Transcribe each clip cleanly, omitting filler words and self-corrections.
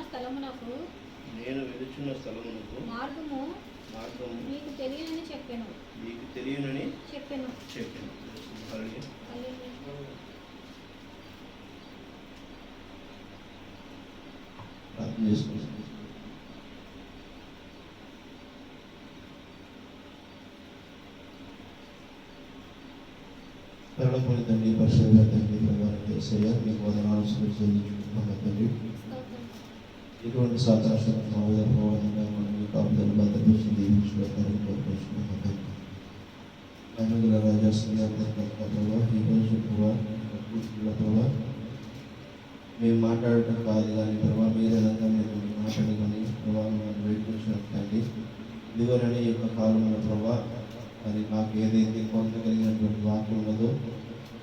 స్థలమునకు మార్గము మీకు తెలియనని చెప్పాను. పరలోకమైన తండ్రి, పరిశుద్ధ తండ్రి, ప్రభావం యేసయ్య మీకు వందనాలు చెల్లించుకుంటున్నాము తండ్రి. ఇటువంటి సాతాశంగా మనం మీ కాపుదలు భద్రపరిచి దీవించుకుంటారని కోరుకుంటున్నాము తండ్రి. మహిమగల రాజా ప్రభావ ఈరోజు ప్రభావ మేము మాట్లాడటం కాదు కానీ ప్రభావ మీరే రంగా మీరు మాట్లాడుకొని ప్రభావం వేడుకొచ్చినట్టండి. ఇదిగోనని ఈ యొక్క కాలంలో ప్రభావ మరి మాకు ఏదైతే పొందగలిగినటువంటి వాక్యం ఉన్నదో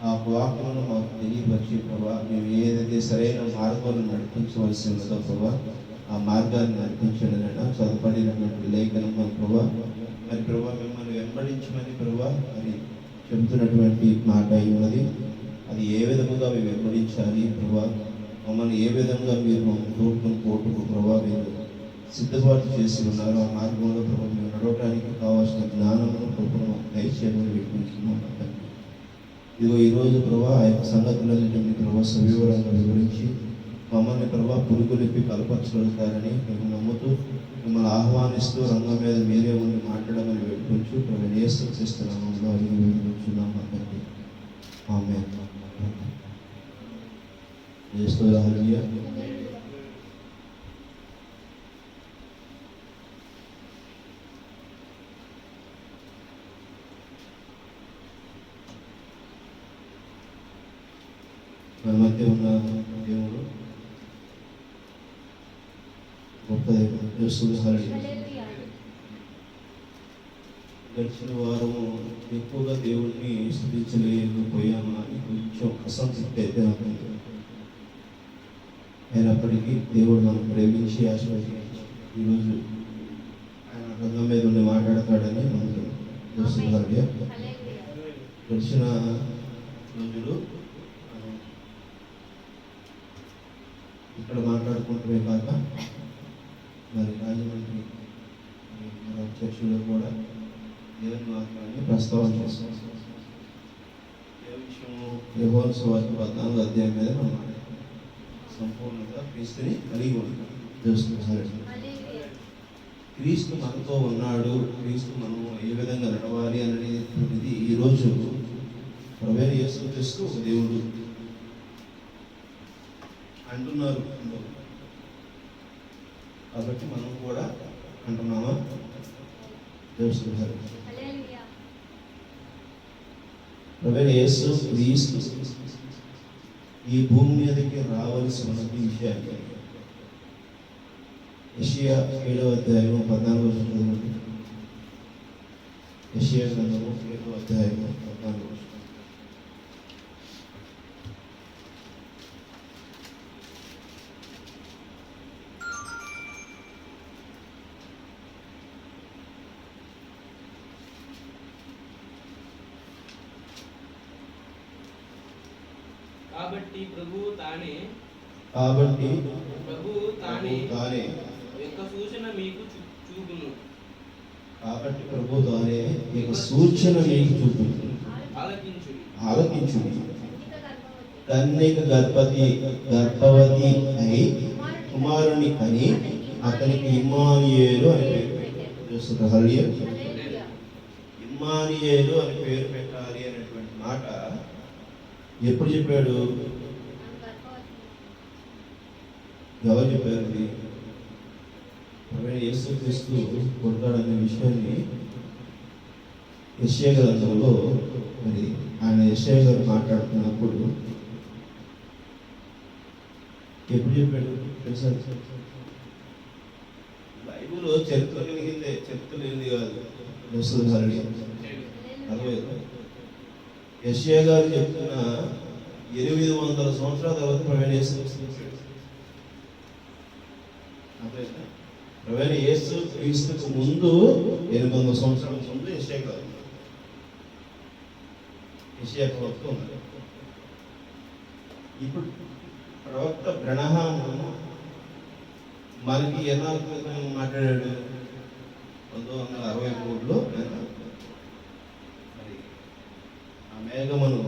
ఆ వాక్యమును మాకు తెలియపరిచి ప్రభా మేము ఏదైతే సరైన మార్గంలో నడిపించవలసి ఉన్నదో ప్రభా ఆ మార్గాన్ని నడిపించడమైనా చదువుపడినటువంటి లేఖనం ప్రభా మరి ప్రభా మిమ్మల్ని వెంబడించమని ప్రభా మరి చెబుతున్నటువంటి మాట ఉన్నది. అది ఏ విధముగా మేము వెంబడించాలి ప్రభా, మమ్మల్ని ఏ విధంగా మీరు మమ్మల్ని కోటుకు ప్రభా మీరు సిద్ధపాటు చేసి ఉన్నారు. ఆ మార్గంలో ప్రభు మేము నడవటానికి కావాల్సిన జ్ఞానమును ప్రభుత్వం దయచేయమని వేడుకుంటున్నాం. ఇదిగో ఈరోజు ప్రభా ఆ యొక్క సంగతులన్నింటినీ ప్రభా సవివరంగా వివరించి మమ్మల్ని ప్రభా పురుగులిప్పి బలపరచగలుగుతారని మేము నమ్ముతూ మిమ్మల్ని ఆహ్వానిస్తూ రంగం మీద మీరే ఉండి మాట్లాడమని వేడుకుంటూ ప్రభు యేసుక్రీస్తునామములో అడిగి వేడుకుంటున్నాం. తండ్రి ఆమేన్. హల్లెలూయా. మన మధ్య ఉన్న దేవుడు గొప్ప గడిచిన వారము ఎక్కువగా దేవుడిని స్థుతించలేకపోయాము అని కొంచెం అసంతృప్తి అయితే నాకు. అయినప్పటికీ దేవుడు మనం ప్రేమించి ఆశీర్వదించి ఈరోజు ఆయన రంగం మీద ఉండి మాట్లాడతాడని మనకు తెలుస్తుంది. గడిచిన రోజులు ఇక్కడ మాట్లాడుకుంటూనే కాక మరి రాజమండ్రి చర్చిలో కూడా దేవుని వాక్యాన్ని ప్రస్తావన చేస్తాం. ఏ విషయము యోహాను సువార్త 14వ అధ్యాయం మీద మనం సంపూర్ణంగా క్రీస్తుని కలిగి ఉంటాం. క్రీస్తు మనతో ఉన్నాడు, క్రీస్తు మనం ఏ విధంగా నడవాలి అనేది ఈరోజు ప్రభువైన యేసుక్రీస్తు ఒక దేవుడు అంటున్నారు. కాబట్టి మనం కూడా అంటున్నామా? దేవుడు ప్రభువైన యేసు క్రీస్తు ఈ భూమి మీదకి రావాల్సి ఉన్నది విషయాన్ని యెషయా 7వ అధ్యాయం 14వ వచనం. యెషయా గ్రంథము 7వ అధ్యాయం 14వ వచనం. కాబట్టి ప్రభువు తానే యొక్క సూచన మీకు చూపును. కాబట్టి ప్రభు తానే యొక్క సూచన మీకు చూపును. ఆలకించుడి. కన్యక గర్భవతి అయి కుమారుని అని అతనికి ఇమ్మానుయేలు అని పేరు. హల్లెలూయా. ఇమ్మానుయేలు అని పేరు పెట్టాలి అనేటువంటి మాట ఎప్పుడు చెప్పాడు? ఎవరు చెప్పారు? యేసుక్రీస్తు పుడతాడనే విషయాన్ని యెషయా గ్రంథంలో మరి ఆయన యెషయా గారు మాట్లాడుతున్నప్పుడు ఎప్పుడు చెప్పాడు తెలుసా? బైబిల్ చరిత్ర కలిగిందే, చరిత్ర లేనిది కాదు. అర్థమైందా? యెషయా గారు చెప్తున్న 800 సంవత్సరాల తర్వాత ప్రభువైన యేసు క్రీస్తుకు ముందు 800 సంవత్సరాల ముందు యెషయా గారు ప్రవక్త ఉన్నారు. ఇప్పుడు ప్రవక్త బ్రనహాము మనకి ఎన్నాళ్ళ క్రితం మాట్లాడాడు? 1963లో మరి ఆ మేఘమును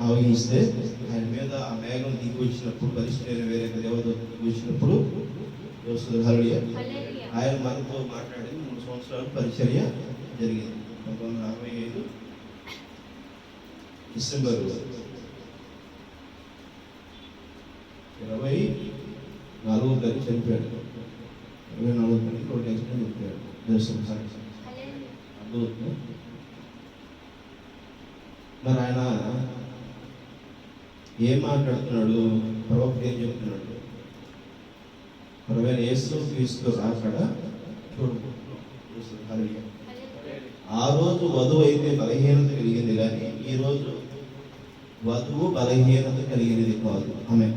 ఆవహిస్తే ఆయన మీద ఆ మేఘం దిగి వచ్చినప్పుడు పరిశుద్ధమైన వేరే దేవదూత దిగి వచ్చినప్పుడు ఆయన మనతో మాట్లాడి 3 సంవత్సరాలు పరిచర్య జరిగింది. 1965 డిసెంబర్ 24వ తారీఖు చనిపోయాడు. 24వ తారీఖు రోడ్ యాక్సిడెంట్ చనిపోయాడు. దర్శనం సాక్షి అద్భుతం. మరి ఆయన ఏం మాట్లాడుతున్నాడు? ప్రవక్త ఏం చెప్తున్నాడు? ప్రభువైన యేసు క్రీస్తు రాకడ చూడబోతున్నాం. ఆ రోజు వధువు అయితే బలహీనత కలిగింది, కానీ ఈ రోజు వధువు బలహీనత కలిగినది కాదు. ఆమె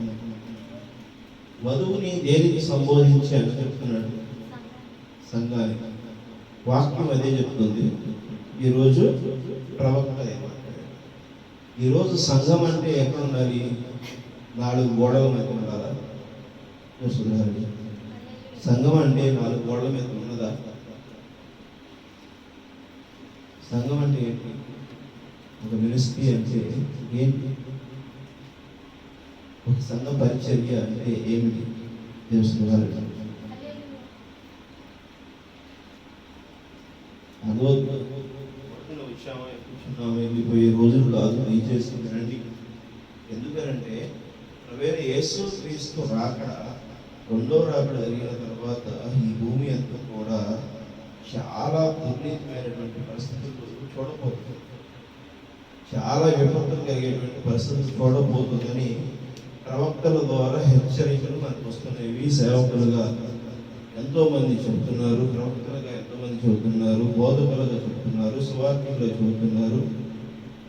వధువుని దేనికి సంబోధించి అని చెప్తున్నాడు? సంఘానికి. వాక్యం అదే చెప్తుంది. ఈరోజు ప్రవక్త ఈరోజు సంఘం అంటే ఎక్కడ ఉండాలి? 4 గోడల మధ్య ఉండాలా? సంఘం అంటే 4 గోడల మీద ఉన్నదా? సంఘం అంటే ఏంటి? ఒక మినిస్ట్రీ అంటే ఏంటి? ఒక సంఘ పరిచర్య అంటే ఏమిటి? తెలుసుకున్నారు. వెళ్ళిపోయే రోజులు కాదు, దయచేసి వినండి. ఎందుకనంటే ప్రభువైన యేసు క్రీస్తు రాకడ, 2వ రాకడ జరిగిన తర్వాత ఈ భూమి అంతా కూడా చాలా దుర్నీతమైనటువంటి పరిస్థితులు చూడబోతుంది. చాలా విపత్తులు కలిగేటువంటి పరిస్థితులు చూడబోతుందని ప్రవక్తల ద్వారా హెచ్చరికలు మనకు వస్తున్నవి. సేవకులుగా ఎంతోమంది చెబుతున్నారు, ప్రవక్తలుగా ఎంతోమంది చెబుతున్నారు, బోధకులుగా చెబుతున్నారు, సువార్తికులుగా చెబుతున్నారు.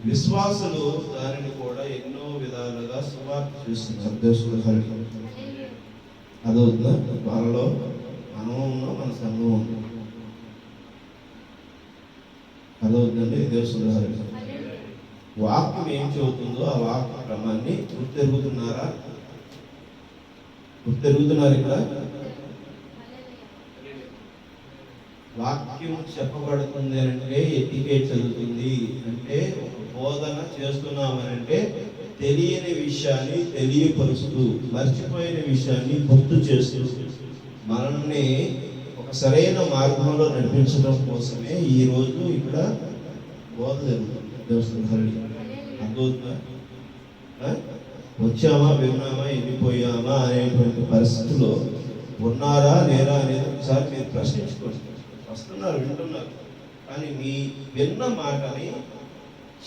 విశ్వాసులు దానిని కూడా ఎన్నో విధాలుగా సువార్త చేస్తున్నారు. దేశంలో అదవుతుందా? వాళ్ళలో మనము ఉన్నాం, మన సంఘం ఉన్నాం. అదవుతుందండి. దేశంలో వాక్యం ఏం చెబుతుందో ఆ వాక్య క్రమాన్ని గుర్తెరుగుతున్నారా? గుర్తెరుగుతున్నారు? ఇక్కడ వాక్యం చెప్పబడుతుంది అంటే ఎటికేట్ చదువుతుంది అంటే ఒక బోధన చేస్తున్నామనంటే తెలియని విషయాన్ని తెలియపరుస్తూ, మర్చిపోయిన విషయాన్ని గుర్తు చేస్తూ మనల్ని ఒక సరైన మార్గంలో నడిపించడం కోసమే ఈరోజు ఇక్కడ బోధ జరుగుతుంది. అర్థమవుతుందా? వచ్చామా, విన్నామా, వెళ్ళిపోయామా అనేటువంటి పరిస్థితుల్లో ఉన్నారా లేరా అనేది ఒకసారి మీరు ప్రశ్నించుకోండి. వస్తున్నారు, వింటున్నారు, కానీ మీ విన్న మాటని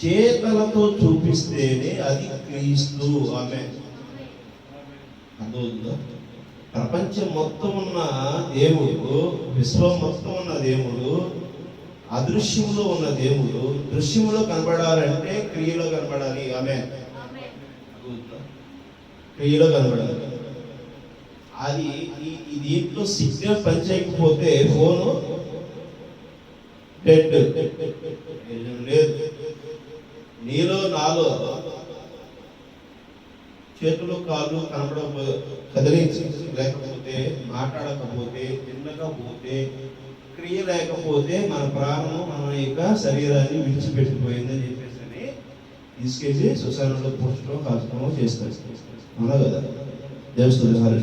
చేతలతో చూపిస్తేనే అది క్రీస్తు. ఆమె అర్థమవుతుందా? ప్రపంచం మొత్తం ఉన్న దేవుడు, విశ్వం మొత్తం ఉన్న దేవుడు, అదృశ్యంలో ఉన్న దేవుడు దృశ్యంలో కనబడాలంటే క్రియలో కనబడాలి. ఆమె క్రియలో కనబడాలి. అది ఈ దీంట్లో సిగ్నల్ పనిచేయకపోతే ఫోను డెడ్ లేదు. నీలో నాలో చేతులు కాళ్ళు లేకపోతే, మాట్లాడకపోతే, తినకపోతే, క్రియ లేకపోతే మన ప్రాణము మన యొక్క శరీరాన్ని విడిచిపెట్టిపోయిందని చెప్పేసి తీసుకెళ్ళి శ్మశానంలో పూడ్చడం, కాల్చడమో చేస్తారు. అవునా కదా? దేవస్థానం.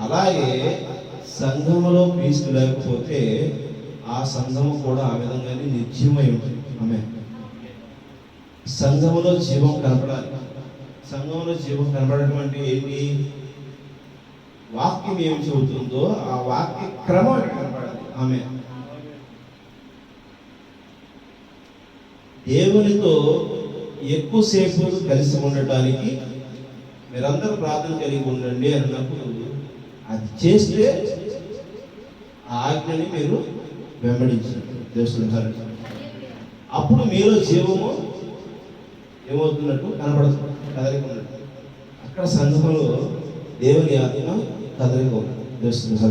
అలాగే సంఘములో క్రీస్తు లేకపోతే ఆ సంఘము కూడా ఆ విధంగానే నిర్జీవమై ఉంటుంది. ఆమె సంఘములో జీవం కనపడాలి. సంఘంలో జీవం కనపడటం అంటే ఏంటి? వాక్యం ఏమి చెబుతుందో ఆ వాక్య క్రమం కనపడాలి. ఆమె దేవునితో ఎక్కువసేపు కలిసి ఉండటానికి మీరందరూ ప్రార్థన కలిగి ఉండండి అన్నప్పుడు అది చేస్తే ఆ ఆజ్ఞని మీరు వెంబడించినట్టు దేశంలో అప్పుడు మీలో జీవము ఏమవుతున్నట్టు కనపడుతుంది, కదలిక ఉన్నట్టు. అక్కడ సంఘంలో దేవుని ఆత్మ కదలిక దేశంలో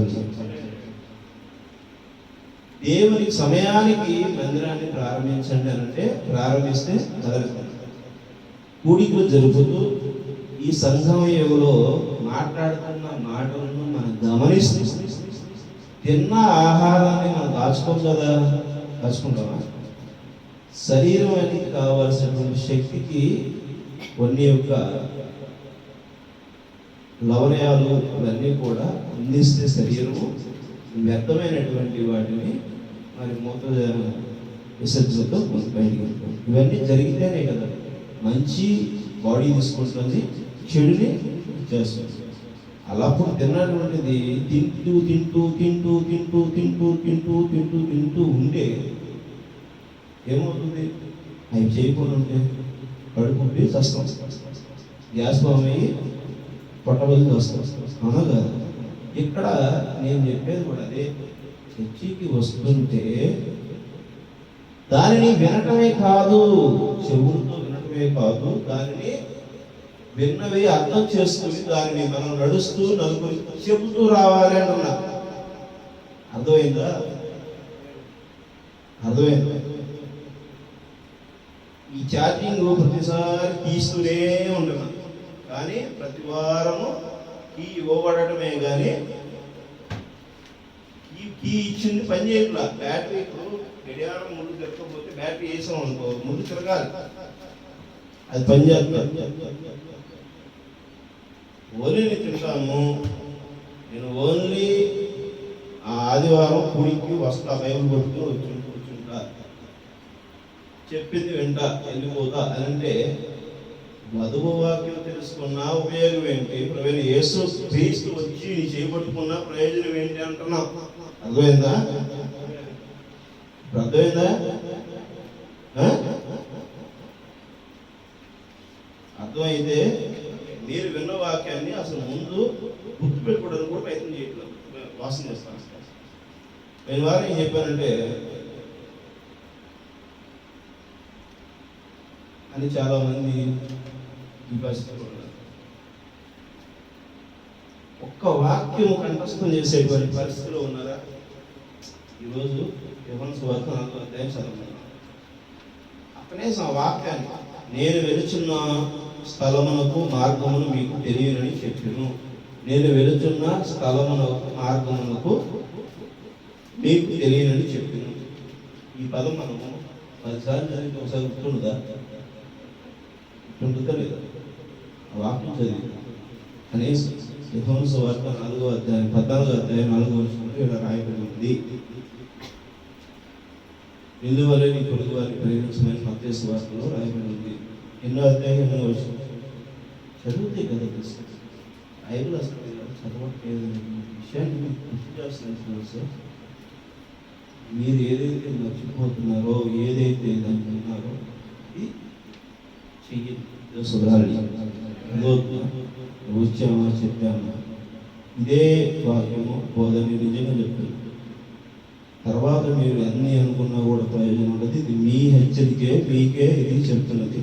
దేవుని సమయానికి మందిరాన్ని ప్రారంభించండి అంటే ప్రారంభిస్తే కదలిక. కూడికలు జరుపుతూ ఈ సంఘం యుగలో మాట్లాడుతున్న మాటలను మనం గమనిస్తూ తిన్న ఆహారాన్ని మనం దాచుకోం కదా, దాచుకుంటామా? శరీరానికి కావాల్సినటువంటి శక్తికి కొన్ని యొక్క లవణయాలు ఇవన్నీ కూడా అందిస్తే శరీరము వ్యర్థమైనటువంటి వాటిని మరి మూత విసర్జనతో బయటికి వెళ్తాం. ఇవన్నీ జరిగితేనే కదా మంచి బాడీ తీసుకుంటుంది, చెడుని చేస్తుంది. అలాప్పుడు తిన్నటువంటిది తింటూ తింటూ తింటూ తింటూ తింటూ తింటూ తింటూ తింటూ ఉంటే ఏమవుతుంది? అవి చేయకుండా ఉంటే కడుపుంటే చస్తాం, గ్యాస్ ఫామ్ అయ్యి పొట్టబోది వస్తాం. అవునా కదా? ఇక్కడ నేను చెప్పేది కూడా అదే. చర్చికి వస్తుంటే దానిని వినటమే కాదు, చెవులతో వినటమే కాదు, దానిని విన్నవి అర్థం చేసుకుని దానిని మనం నడుస్తూ నలుగురి చెబుతూ రావాలి అంటున్నా. అర్థమైందా? అర్థమైందా? ఈ ఛార్జింగ్ ప్రతిసారి తీస్తూనే ఉంటున్నా, కానీ ప్రతి వారము కీ ఇవ్వబడటమే కానీ కీ ఇచ్చింది పని చేయట్లా. బ్యాటరీ ఇప్పుడు గడియారం ముందు తిరగకపోతే బ్యాటరీ వేసాం అనుకో, ముందు తిరగాలి, అది పని చేస్తుంది. ఓన్లీ తింటాను నేను, ఓన్లీ ఆదివారం కుడికి వస్తా, బైబిల్ పట్టుకుని కూర్చుంటా, చెప్పింది వింటా, వెళ్ళిపోతా అని అంటే వధువు వాక్యం తెలుసుకున్నా ఉపయోగం ఏంటి? ప్రవీణ యేసు క్రీస్తు వచ్చి నీ చేయబట్టుకున్నా ప్రయోజనం ఏంటి అంటున్నా. అర్థమైందా? అర్థమైందా? అర్థమైతే మీరు విన్న వాక్యాన్ని అసలు ముందు గుర్తుపెట్టుకోవడానికి కూడా ప్రయత్నం చేయట్లేదు, వాసన చేస్తాను. నేను వారు ఏం చెప్పానంటే అని చాలా మంది ఈ పరిస్థితిలో ఉన్నారు. ఒక్క వాక్యం కంఠస్థం చేసేటువంటి పరిస్థితిలో ఉన్నారా? ఈరోజు యోహాను సువార్త 4వ అధ్యాయం చదవమన్నాను. అక్కడే వాక్యాన్ని నేను వెలుచున్న స్థలమునకు మార్గమును మీకు తెలియనని చెప్పాను. నేను వెలుచున్న స్థలమునకు మార్గమునకు మీకు తెలియనని చెప్పాను. ఈ పదం మనము 10 సార్లు చదివితే ఒకసారి గుర్తుండదా? గుర్తుంటుందా లేదా? ఆ వాక్యం చదివి కనీసం యోహాను సువార్త 4వ అధ్యాయం 14వ అధ్యాయం 4వ వచనంలో ఇలా రాయబడి ఉంది. ఇందువల్ల నీ పొరుగు వారిని ప్రేమించమని మత్తయి సువార్తలో రాయబడి ఉంది. ఎన్నో అధ్యాయం ఎన్నో వచనం చదివితే కదా తెలుస్తుంది. బైబిల్ అసలు చదవట్లేదు విషయాన్ని మీకు గుర్తు చేస్తున్నాను సార్. మీరు ఏదైతే మర్చిపోతున్నారో, ఏదైతే దాన్ని ఉన్నారో ఇది చెయ్యి సుధారి వచ్చామా చెప్పామా, ఇదే వాక్యము బోధని నిజంగా చెప్తుంది. తర్వాత మీరు అన్నీ అనుకున్నా కూడా ప్రయోజనం ఉండదు. ఇది మీ హెచ్చరికే, మీకే ఇది చెప్తున్నది.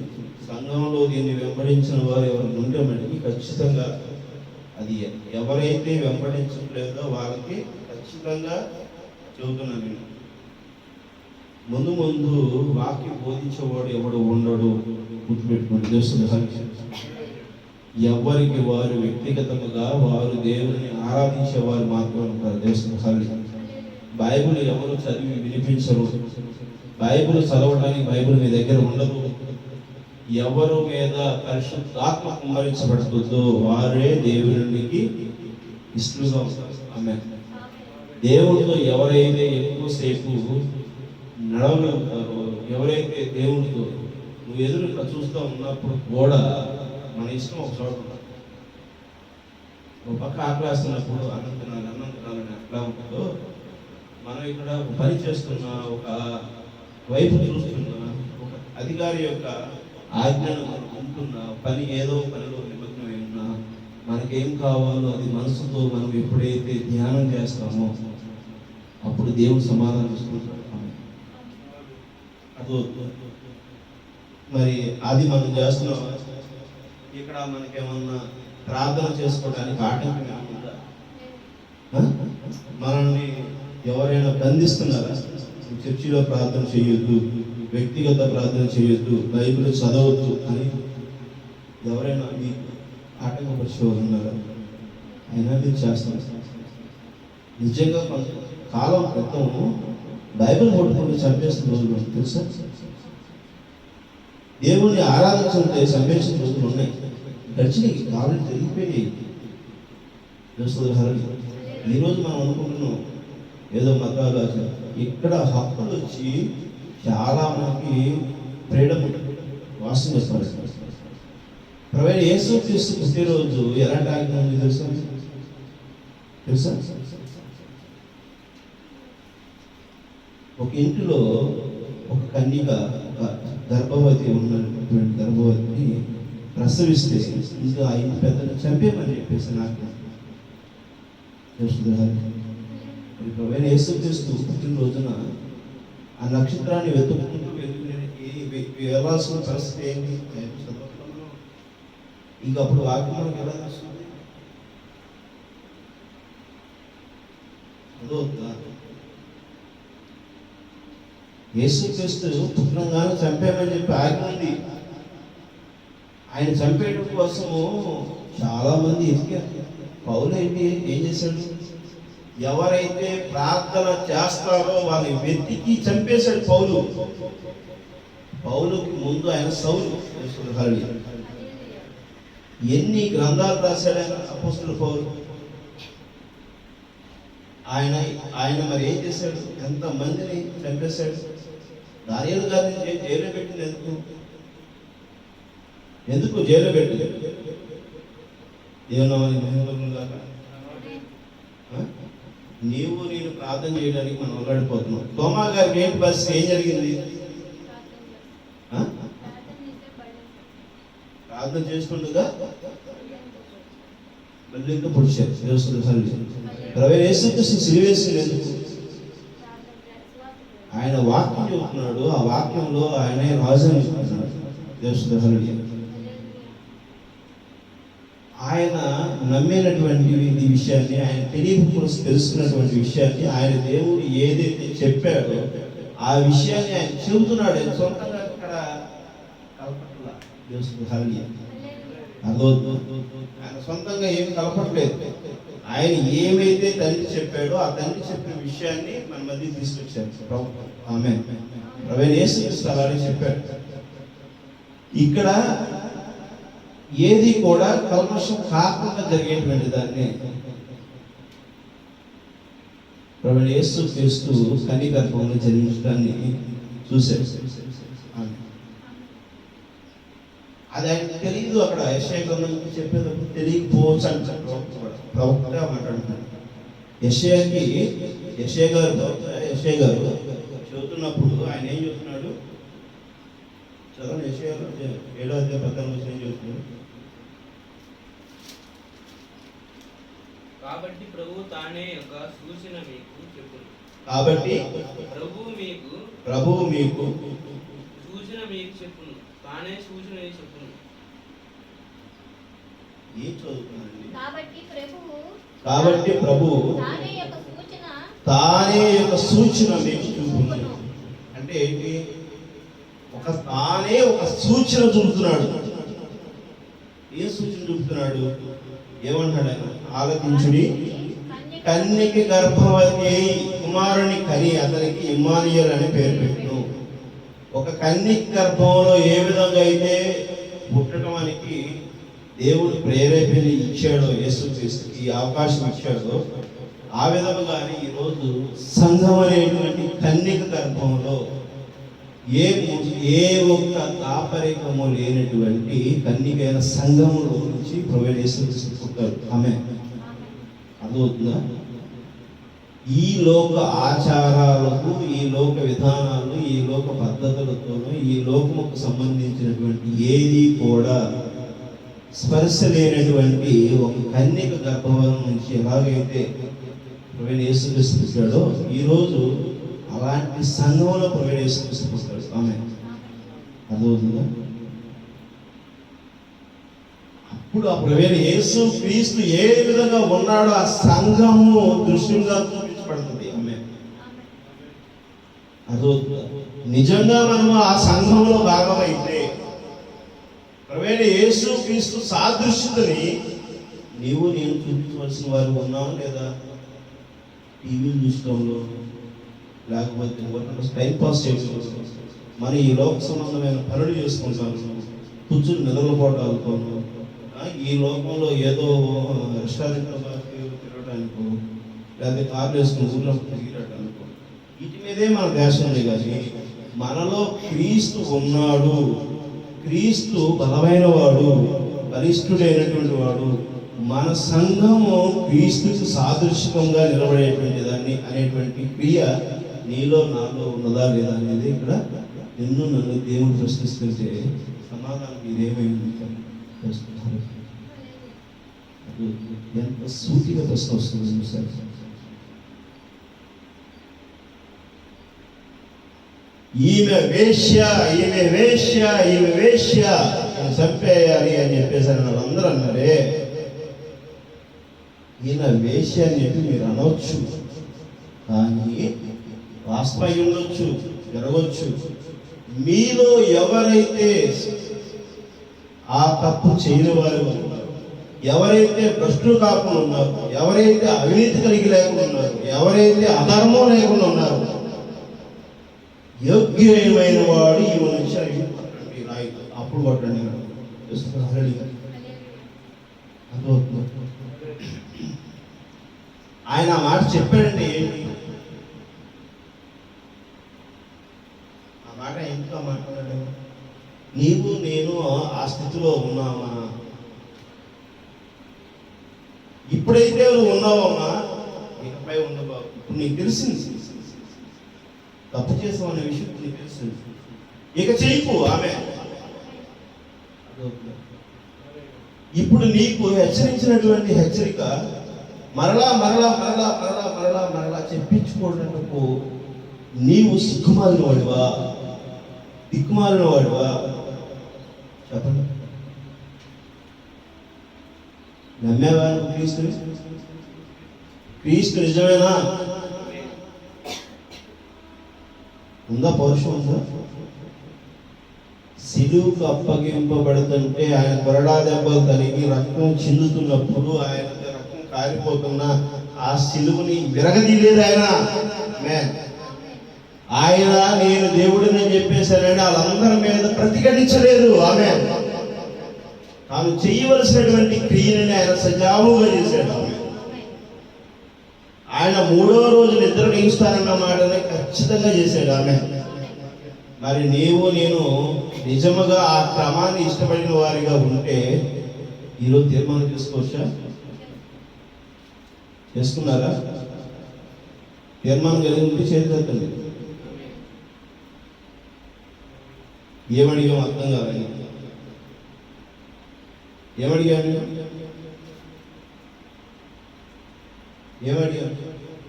సంఘంలో దీన్ని వెంబడించిన వారు ఎవరు ఉంటే మటుకి ఖచ్చితంగా అది ఎవరైతే వెంబడించట్లేదో వాళ్ళకి ఖచ్చితంగా చెబుతున్నాను నేను. ముందు ముందు వాక్యం బోధించేవాడు ఎవడు ఉండడు, గుర్తుపెట్టుకోండి. ఎవరికి వారు వ్యక్తిగతంగా వారు దేవుని ఆరాధించేవారు మాత్రమే ఉంటారు. దేశం బైబిల్ ఎవరు చదివి వినిపించరు, బైబిల్ చదవడానికి బైబిల్ మీ దగ్గర ఉండదు. ఎవరు మీద పరిశుద్ధాత్మ కుమ్మరించబడుతుందో వారే దేవునికి ఇష్టలుగా ఉంటారు. ఆమె దేవుడితో ఎవరైతే ఎక్కువసేపు నడవగలుగుతారో, ఎవరైతే దేవుడితో నువ్వు ఎదురుగా చూస్తూ ఉన్నప్పుడు కూడా మన ఇష్టం ఒక చోట ఉంటుంది. ఒక పక్క ఆకలేస్తున్నప్పుడు అన్నం తినాలని ఎట్లా ఉంటుందో, మనం ఇక్కడ పని చేస్తున్న ఒక వైపు చూస్తున్న ఒక అధికారి యొక్క ఆజ్ఞను మనం ఉంటున్న పని, ఏదో పనిలో నిమగ్నమై ఉన్నా మనకేం కావాలో అది మనసుతో మనం ఎప్పుడైతే ధ్యానం చేస్తామో అప్పుడు దేవుడు సమాధానం ఇస్తుంటాడు. అదో మరి అది మనం చేస్తున్నాం. ఇక్కడ మనకేమన్నా ప్రార్థన చేసుకోవడానికి ఆటంకం ఏమన్నా? మనల్ని ఎవరైనా బంధిస్తున్నారా? చర్చిలో ప్రార్థన చేయొద్దు, వ్యక్తిగత ప్రార్థన చేయొద్దు, బైబిల్ చదవద్దు అని ఎవరైనా మీకు ఆటంకపరిచేవారు ఉన్నారు. అయినా మీరు చేస్తారు. నిజంగా కొంత కాలం క్రితం బైబిల్ పట్టుకుంటూ చంపేసిన రోజులు ఉన్నాయి తెలుసా? దేవుణ్ణి ఆరాధించుంటే చంపేసిన రోజులు ఉన్నాయి. గడిచినవి కాలం జరిగిపోయాయి. ఈరోజు మనం అనుకుంటున్నాం ఏదో మతాలు ఇక్కడ హక్కులు వచ్చి చాలా మనకి ఫ్రీడమ్ వాసన చేస్తారు. ప్రవేణ యేసు క్రీస్తు పుట్టినరోజు ఎలాంటి ఆజ్ఞ ఉంది తెలుసా? ఒక ఇంటిలో ఒక కన్యక, ఒక గర్భవతి ఉన్నటువంటి గర్భవతిని ప్రసవిస్తే ఇంకా ఆ ఇంటి పెద్దలు చంపేమని చెప్పేసి నాకు ప్రవేణ యేసు క్రీస్తు పుట్టినరోజున ఆ నక్షత్రాన్ని వెతుక్కుంటూ వెళ్ళాల్సిన పరిస్థితి ఏంటి? ఇంకా అప్పుడు వాక్యం మనకి ఎలా తెలుస్తుంది? అదవుతుందా? యేసుక్రీస్తు పుట్టినగానే చంపేమని చెప్పి ఆజ్ఞ ఉంది. ఆయన చంపేయడం కోసము చాలా మంది ఎదిగారు. పౌలు ఏంటి ఏం చేశాడు? ఎవరైతే ప్రార్థన చేస్తారో వాళ్ళని వెతికి చంపేశాడు పౌలుకి ముందు ఆయన సౌలు. ఎన్ని గ్రంథాలు రాశాడు ఆయన అపోస్తలుడు పౌలు. ఆయన మరి ఏం చేశాడు? ఎంతమందిని చంపేశాడు. దానియేలు గారిని జైల్లో పెట్టింది ఎందుకు జైల్లో పెట్టింది? ఏమన్నా నీవు నేను ప్రార్థన చేయడానికి మనం ఒళ్ళాడిపోతున్నాం. తోమా గారికి ఏంటి పరిస్థితి? ఏం జరిగింది? ప్రార్థన చేసుకుంటుగా మళ్ళీ ఇంకా పొడిచారు. సిలివేసింది ఎందుకు? ఆయన వాక్యం చెబుతున్నాడు. ఆ వాక్యంలో ఆయన రాజు చెప్తున్నాడు. దేవస్థానం ఆయన నమ్మినటువంటి ఈ విషయాన్ని, ఆయన తెలుసుకున్నటువంటి విషయాన్ని, ఆయన దేవుడు ఏదైతే చెప్పాడో ఆ విషయాన్ని ఆయన చెబుతున్నాడు. ఆయన సొంతంగా అక్కడ ఆయన సొంతంగా ఏమి కలపట్లేదు. ఆయన ఏమైతే తండ్రి చెప్పాడో ఆ తండ్రి చెప్పిన విషయాన్ని మన మధ్య తీసుకొచ్చారు. ఆమేన్. ప్రవేణ యేసుక్రీస్తు అలాగే చెప్పాడు. ఇక్కడ ఏది కూడా కల్మషం కాకుండా జరిగేటువంటి దాన్ని ప్రవేణ యేసుక్రీస్తు కన్య గర్భంలో జన్మించడాన్ని చూశాడు. అది ఆయన తెలియదు. అక్కడ యెషయా గ్రంథం చెప్పేటప్పుడు తెలియకపోవచ్చు అంటారు. ప్రవక్త మాట్లాడుతున్నాడు. యెషయా గారు చెబుతున్నప్పుడు ఆయన ఏం చెబుతున్నాడు? చదవండి. యెషయాలో 7వ అధ్యాయం 14 ఏం చెబుతున్నాడు? కాబట్టి ప్రభువు తానే ఒక సూచన మీకు చెప్పును. కాబట్టి ప్రభువు మీకు సూచన మీకు చెప్పును. తానే సూచన చెప్పును. ఏం చదువుతున్నారండి? కాబట్టి ప్రభువు తానే యొక్క సూచన మీకు చూపును. అంటే ఏంటి? తానే ఒక సూచన చూపుతున్నాడు. ఏ సూచన చూపుతున్నాడు? ఏమంటాడు ఆయన? ఆలకించుడి, కన్యకి గర్భవతి అయి కుమారుని కని అతనికి ఇమ్మానుయేలు అని పేరు పెట్టును. ఒక కన్యక గర్భంలో ఏ విధంగా అయితే పుట్టడానికి దేవుడు ప్రేరేపణ ఇచ్చాడో, యేసుక్రీస్తుకి అవకాశం ఇచ్చాడో, ఆ విధంగానే ఈరోజు సంఘం అనేటువంటి కన్యక గర్భంలో ఏ ఒక్క దాపరికము లేనటువంటి కన్యకైన సంఘములో నుంచి ప్రవేశ యేసుక్రీస్తు పుట్టాడు. ఆమేన్. అర్థమవుతుందా? ఈ లోక ఆచారాలకు, ఈ లోక విధానాలు, ఈ లోక పద్ధతులతోనూ, ఈ లోకముకు సంబంధించినటువంటి ఏది కూడా స్పర్శ లేనటువంటి ఒక కన్యక గర్భవరం నుంచి ఎలాగైతే ప్రవేశ యేసుక్రీస్తు పుట్టాడో, ఈరోజు అలాంటి సంఘంలో ప్రవేశ యేసుక్రీస్తు పుట్టాడు. ఆమేన్. అర్థమవుతుందా? అప్పుడు ఆ ప్రవేశ యేసుక్రీస్తు ఏ విధంగా ఉన్నాడో ఆ సంఘము దృశ్యంగా చూపించబడుతుంది. ఆమేన్. అర్థమవుతుందా? నిజంగా మనము ఆ సంఘంలో భాగమైతే ప్రభువైన యేసు క్రీస్తు సాదృశ్యతని నీవు నేను చూపించవలసిన వారు ఉన్నావు లేదా? టీవీలు చూసుకోవడంలో, లేకపోతే టైం పాస్ చేయడం, మరి ఈ లోక సంబంధమైన పనులు చేసుకుంటాను, కూర్చుని నిద్రపోవడాలతో, ఈ లోకంలో ఏదో రెస్టారెంట్లో తిరగడానికో, లేకపోతే కార్లు వేసుకుని ఊళ్ళో తిరగడానికో, వీటి మీదే మన ధ్యాస ఉంది. కానీ మనలో క్రీస్తు ఉన్నాడు, క్రీస్తు బలమైన వాడు, బలిష్ఠుడైనటువంటి వాడు, మన సంఘము క్రీస్తుకు సాదృశ్యంగా నిలబడేటువంటి దాన్ని అనేటువంటి క్రియ నీలో నాలో ఉన్నదా లేదా అనేది ఇక్కడ నిన్ను నన్ను దేవుడు ప్రశ్నిస్తుంటే సమాధానం ఇదేమైంది ప్రశ్నిస్తారు. ఎంత సూటిగా ప్రశ్న వస్తుంది సార్. ఈమె వేశ్య, ఈమె వేశ్య, ఈమె వేశ్య చంపేయాలి అని చెప్పేసి వాళ్ళందరూ అన్నారే. ఈయన వేశ్య అని చెప్పి మీరు అనవచ్చు, కానీ వాస్తవం ఉండొచ్చు, జరగవచ్చు. మీలో ఎవరైతే ఆ తప్పు చేయని వారు ఉన్నారు, ఎవరైతే భ్రష్టు కాకుండా ఉన్నారు, ఎవరైతే అవినీతి కలిగి లేకుండా ఉన్నారు, ఎవరైతే అధర్మం లేకుండా ఉన్నారు, యోగ్యమైన వాడు ఈ మనిషి పట్టండి, రాయితో అప్పుడు పట్టండి. ఆయన ఆ మాట చెప్పాడంటే ఏంటి? ఆ మాట ఇంట్లో మాట్లాడాడు. నీవు నేను ఆ స్థితిలో ఉన్నామా? ఇప్పుడైతే నువ్వు ఉన్నావమ్మా, ఇకపై ఉండబాబు. ఇప్పుడు నీకు తెలిసింది తప్పు చేసావు అనే విషయం నీకు తెలిసింది, ఇక చేయకు. ఆమె ఇప్పుడు నీకు హెచ్చరించినటువంటి హెచ్చరిక మరలా మరలా మరలా మరలా మరలా మరలా చెప్పించుకోవడానికి నీవు సిగ్గుమాలిన వాడివా, దిక్కుమాలిన వాడివా? చెప్పండి. నమ్మేవా క్రీస్తుని? క్రీస్తు నిజమేనా? ఉందా? పౌరుషం ఉందా? సిలువుకు అప్పగింపబడుతుంటే ఆయన కొరడా దెబ్బలు తగిలి రక్తం చిందుతున్నప్పుడు, ఆయన రక్తం కారిపోతున్న ఆ సిలువుని విరగదీయలేదు ఆయన. ఆయన నేను దేవుడిని చెప్పేశానని వాళ్ళందరి మీద ప్రతిఘటించలేదు. ఆమె తాను చేయవలసినటువంటి క్రియని ఆయన సజావుగా చేశాడు. ఆయన 3వ రోజు నిద్ర నిలుస్తానన్న మాటని ఖచ్చితంగా చేశాడు. ఆమె మరి నీవు నేను నిజముగా ఆ క్రమాన్ని ఇష్టపడిన వారిగా ఉంటే ఈరోజు తీర్మానం చేసుకోవచ్చా? చేసుకున్నారా? తీర్మానం కలిగి ఉంటే చేతులెత్తండి. ఏమడిగాం అర్థం కావాలి. ఏమడిగాను?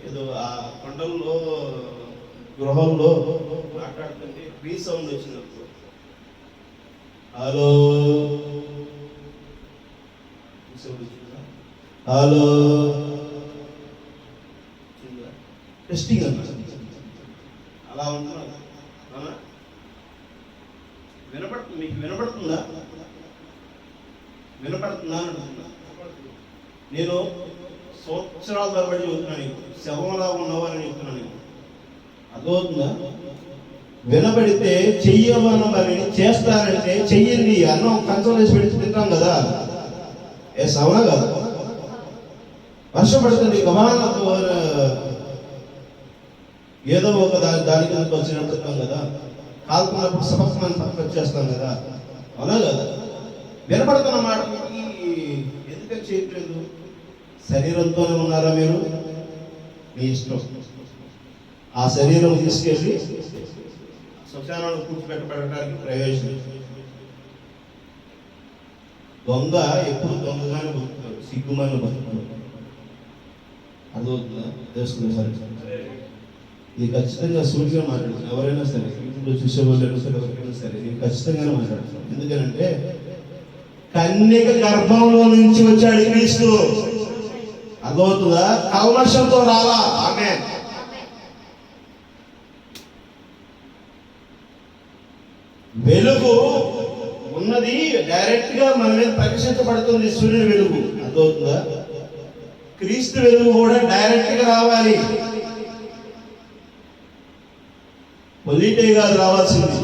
ఏదో ఆ కొండల్లో గృహంలో మాట్లాడుతుంటే రీసౌండ్ వచ్చినప్పుడు హలో హలో టెస్టింగ్ అన్నారు. అలా ఉంటున్నారు. వినపడుతుంది? మీకు వినపడుతుందా? వినపడుతుందా అని అంటున్నా. నేను సంవత్సరాల తరబడి చెబుతున్నాను, శవంలా ఉన్నవారని చెప్తున్నాను. అర్థమవుతుందా? వినబడితే చెయ్యమన్న మరి చేస్తానంటే చెయ్యండి. అన్నం కంచం వేసి పెట్టి తింటాం కదా, ఏ సవన కదా. వర్షం పడుతుంది, గమానకు ఏదో ఒక దాని కిందకు వచ్చినప్పుడు తింటాం కదా, కాలుతున్నప్పుడు సపక్షమని పక్కన వచ్చేస్తాం కదా, అవునా కదా? వినపడుతున్న మాట ఎందుకని చేయట్లేదు? శరీరంతోనే ఉన్నారా మీరు? మీ ఇష్టం. ఆ శరీరం తీసుకెళ్ళి శ్మశానాన్ని కూర్చిపెట్టబడటానికి ప్రవేశం. దొంగ ఎప్పుడు దొంగగానే బతుకుతాడు, సిగ్గుమాని బతుకుతాడు. అర్థమవుతుందా? తెలుసుకునే సరే ఇది ఖచ్చితంగా సూటిగా మాట్లాడుతున్నాను. ఎవరైనా సరే, ఇంట్లో చూసేవాళ్ళైనా సరే, ఎవరికైనా సరే నేను ఖచ్చితంగానే మాట్లాడుతున్నాను. ఎందుకనంటే కన్యక గర్భంలో నుంచి వచ్చాడు క్రీస్తు. అర్థమవుతుందా? కల్మషంతో రాలా. ఆమె వెలుగు ఉన్నది డైరెక్ట్ గా మన మీద ప్రకాశించబడుతుంది సూర్యుని వెలుగు, అర్థమవుతుందా? క్రీస్తు వెలుగు కూడా డైరెక్ట్ గా రావాలి, పొలిటే కాదు రావాల్సింది.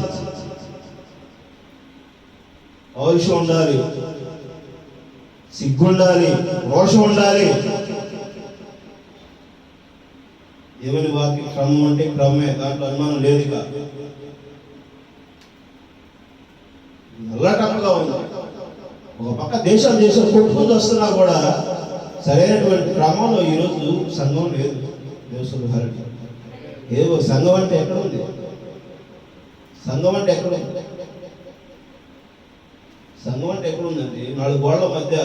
పౌరుషం ఉండాలి, సిగ్గుండాలి, రోషం ఉండాలి. దేవుని వాక్య క్రమం అంటే క్రమమే, దాంట్లో అనుమానం లేదు. ఇక నల్లటప్పుగా ఉంది. ఒక పక్క దేశాలు కొట్టుకుంటూ వస్తున్నా కూడా సరైనటువంటి క్రమంలో ఈరోజు సంఘం లేదు. దేవస్థానం హరటి ఏవో సంఘం అంటే ఎక్కడ ఉంది? సంఘం అంటే ఎక్కడ ఉంది? సంఘం అంటే ఎక్కడ ఉందండి? 4 గోడల మధ్య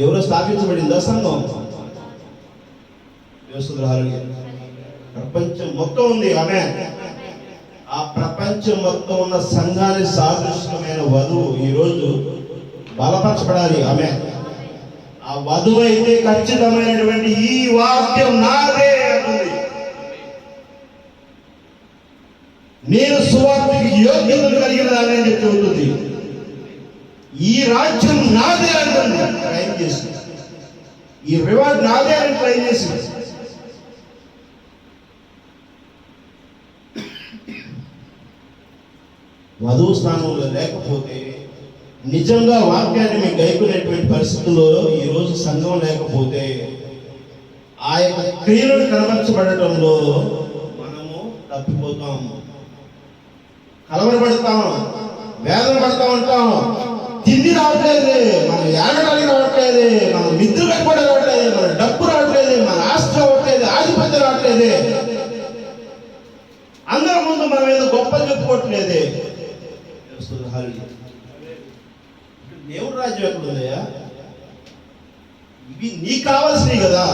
ఎవరో స్థాపించబడిందా సంఘం? దేవస్థానం హరటి ప్రపంచం మొత్తం ఉంది. ఆమె ఆ ప్రపంచం మొత్తం ఉన్న సంఘానికి సాదృశ్యమైన వధువు ఈరోజు బలపరచబడాలి. ఆమె ఆ వధువు అయితే ఖచ్చితమైనటువంటి ఈ వాక్యం నాదే అంటుంది. నేను సువార్తకి యోగ్యతలు కలిగిన దాన్ని చెప్పి ఉంటుంది. ఈ రాజ్యం నాదే అంటుంది. ట్రైన్ చేసి ఈ రివార్డ్ నాదే అని ట్రైన్ చేసి వధువు స్థానంలో లేకపోతే, నిజంగా వాక్యాన్ని మీకు గైకునేటువంటి పరిస్థితుల్లో ఈరోజు సంఘం లేకపోతే, ఆ యొక్క క్రియలను కనబరచబడటంలో మనము తప్పిపోతాం, కలవరపడతాం, వేదన పడతా ఉంటాం. తిండి రావట్లేదు, మన ఏడడానికి రావట్లేదు, మన నిద్ర కట్టుబడి రావట్లేదు, మన డబ్బు రావట్లేదు, మన ఆస్తి రావట్లేదు, ఆధిపత్యం రావట్లేదే, అందరి ముందు మనం ఏదో గొప్పలు చెప్పుకోవట్లేదే. దేవుడు రాజ్యం ఎక్కడ ఉందయ్యా? ఇవి నీకు కావాల్సినవి కదా.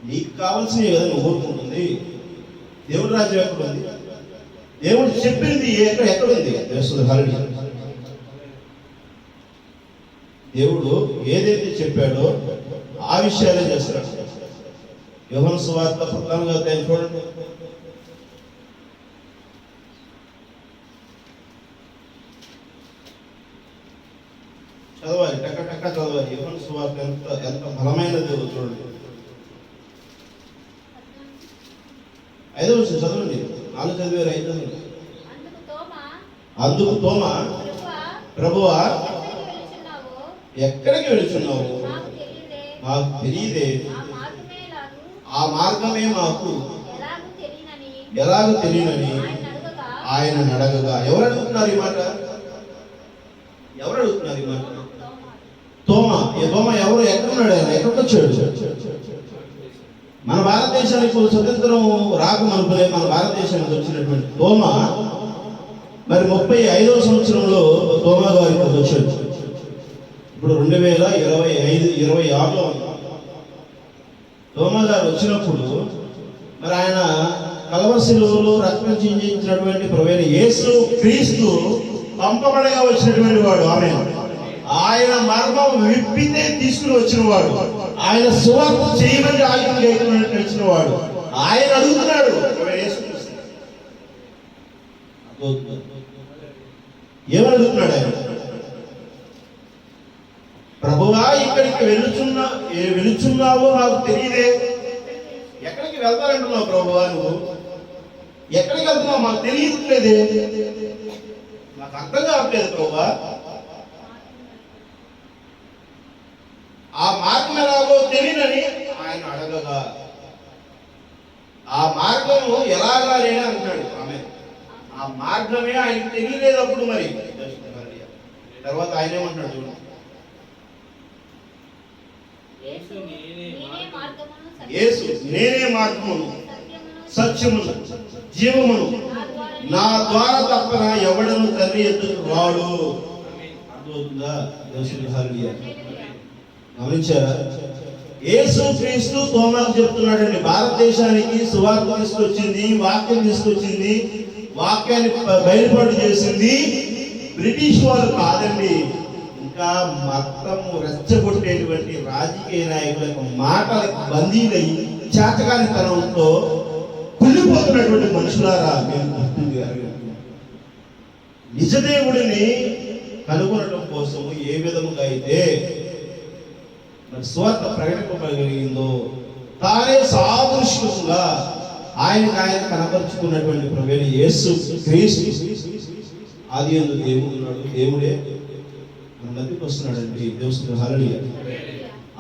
నీకు కావాల్సినవి కదా నువ్వు కోరుకుంటుంది. దేవుడు రాజ్యం ఎక్కడ ఉంది? దేవుడు చెప్పింది ఎక్కడుంది? దేవుడు ఏదైతే చెప్పాడో ఆ విషయాలే చేస్తాడు. యోహాను సువార్త 14వ అధ్యాయం చూడండి. చదవాలి, టక్క చదవాలి. యోహాను సువార్త ఎంత బలమైనది చూడండి. 5వ వచనం చదవండి. 4 చదివారు, 5 చదవండి. అందుకు తోమా, ప్రభువా ఎక్కడికి వెళుచున్నావు? మాకు తెలియదే, ఆ మార్గమే మాకు ఎలాగో తెలియనని ఆయన అడగగా. ఎవరు అడుగుతున్నారు ఈ మాట? ఎవరు అడుగుతున్నారు ఈ మాట? తోమా. తోమా ఎవరు? ఎక్కడున్నాడు ఆయన? ఎక్కడికి వచ్చాడు? మన భారతదేశానికి స్వతంత్రం రాకమనుకునే మన భారతదేశానికి వచ్చినటువంటి తోమా మరి 35వ సంవత్సరంలో తోమా గారు ఇక్కడికి వచ్చాడు. ఇప్పుడు 2026లో తోమా గారు వచ్చినప్పుడు మరి ఆయన కలవరి శిలువలో రక్తం చిందించినటువంటి ప్రభువైన యేసు క్రీస్తు పంపబడగా వచ్చినటువంటి వాడు. ఆమె ఆయన మర్మం విప్పితే తీసుకుని వచ్చిన వాడు. ఆయన సువార్త చేయమని ఆజ్ఞ వచ్చిన వాడు. ఆయన అడుగుతున్నాడు, ఏమని అడుగుతున్నాడు ఆయన? ప్రభువా ఇక్కడికి వెళుచున్నావో నాకు తెలియదే. ఎక్కడికి వెళ్తానంటున్నావు ప్రభువా? నువ్వు ఎక్కడికి వెళ్తున్నావు మాకు తెలియట్లేదే, నాకు అర్థం కావట్లేదు ప్రభువా. ఆ మార్గం ఎలాగో తెలియదని ఆయన అడగగా, ఆ మార్గము ఎలాగా లేని అంటున్నాడు. ఆమె ఆ మార్గమే ఆయనకు తెలియలేదు అప్పుడు. మరి తర్వాత ఆయన ఏమంటున్నాడు? యేసు నేనే మార్గమును సత్యమును జీవమును, నా ద్వారా తప్పన ఎవడను తండ్రి ఎద్దుకు రాడు. అర్థమవుతుందా? గమనించారా? యేసు క్రీస్తు తోమాకు చెప్తున్నాడండి, భారతదేశానికి సువార్త తీసుకొచ్చింది, వాక్యం తీసుకొచ్చింది, వాక్యాన్ని బయలుపాటు చేసింది బ్రిటిష్ వాళ్ళు కాదండి. ఇంకా మతము రెచ్చగొట్టేటువంటి రాజకీయ నాయకుల యొక్క మాటలకు బందీలై చేతకానితనంతో కుళ్ళిపోతున్నటువంటి మనుషులారా, మేము నిజదేవుడిని కనుగొనడం కోసము ఏ విధముగా అయితే మరి స్వార్థ ప్రకటింపగలిగిందో తానే సాదృశ్యంగా ఆయన కనపరుచుకున్నటువంటి ప్రభువైన యేసు క్రీస్తు ఆది యందు దేవుడు ఉన్నాడు, దేవుడే మన మధ్యకి వస్తున్నాడండి. దేవుని హల్లెలూయా.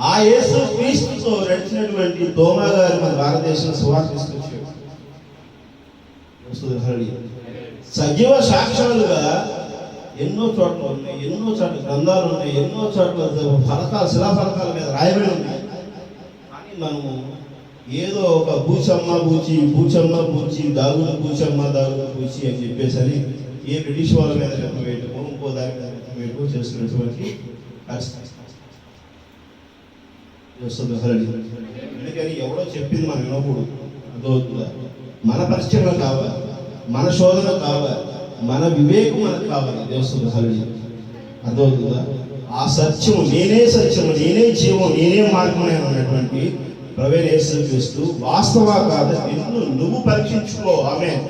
ఆ యేసు క్రీస్తుతో నడిచినటువంటి తోమా గారు మన భారతదేశం సువార్త తీసుకొచ్చాడు. దేవుని హల్లెలూయా. సజీవ సాక్ష్యాలుగా ఎన్నో చోట్ల ఉన్నాయి, ఎన్నో చోట్ల గ్రంథాలు ఉన్నాయి, ఎన్నో చోట్ల ఫలకాలు శిలాఫలకాల మీద రాయబడి ఉన్నాయి. కానీ మనము ఏదో ఒక బూచమ్మ బూచి దాగుడు బూచమ్మ దాగుడు బూచి అని చెప్పేసి ఏ బ్రిటిష్ వాళ్ళ మీద చెప్ప వేయటమో ఇంకో దాని మీద చెప్ప వేయటమో చేస్తున్నటువంటి పరిస్థితి. అందుకని ఎవడో చెప్పింది మనం వినకూడదు. అదవుతుందా? మన పరిచయం కావాలి, మన శోధన కావాలి, మన వివేకం మనకు కావాలి. దేవస్థానం హల్లెలూయా. అదవుతుందా? ఆ సత్యము, నేనే సత్యము, నేనే జీవం, నేనే మార్గం అన్నటువంటి ప్రభువైన యేసుక్రీస్తు వాస్తవా కాదు నిన్ను నువ్వు పరీక్షించుకో. ఆమేన్.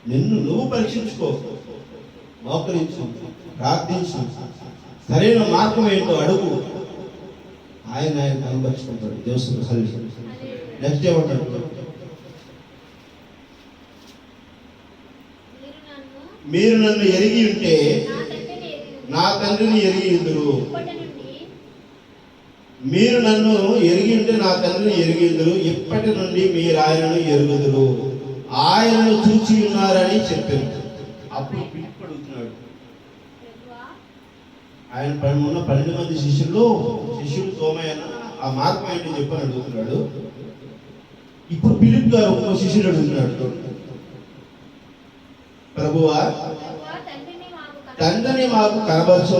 నిన్ను నువ్వు పరీక్షించుకో, మోకరించు, ప్రార్థించు, సరైన మార్గం ఏంటో అడుగు. ఆయన కనబరుచుకుంటాడు. దేవుని హల్లెలూయా. నెక్స్ట్ ఏమంటాడు? మీరు నన్ను ఎరిగి ఉంటే నా తండ్రిని ఎరిగి ఉందురు. మీరు నన్ను ఎరిగి ఉంటే నా తండ్రిని ఎరిగి ఉందురు. ఇప్పటి నుండి మీరు ఆయనను ఎరుగుదురు, ఆయనను చూచి ఉన్నారని చెప్పారు. అప్పుడు పిలుపు అడుగుతున్నాడు. ఆయన ఉన్న 12 మంది శిష్యుడు తోమయ్యన ఆ మార్గం ఏంటి చెప్పని అడుగుతున్నాడు. ఇప్పుడు పిలుపు గారు ఒక శిష్యుడు అడుగుతున్నాడు, ప్రభువా తండ్రిని మాకు కనబరచు,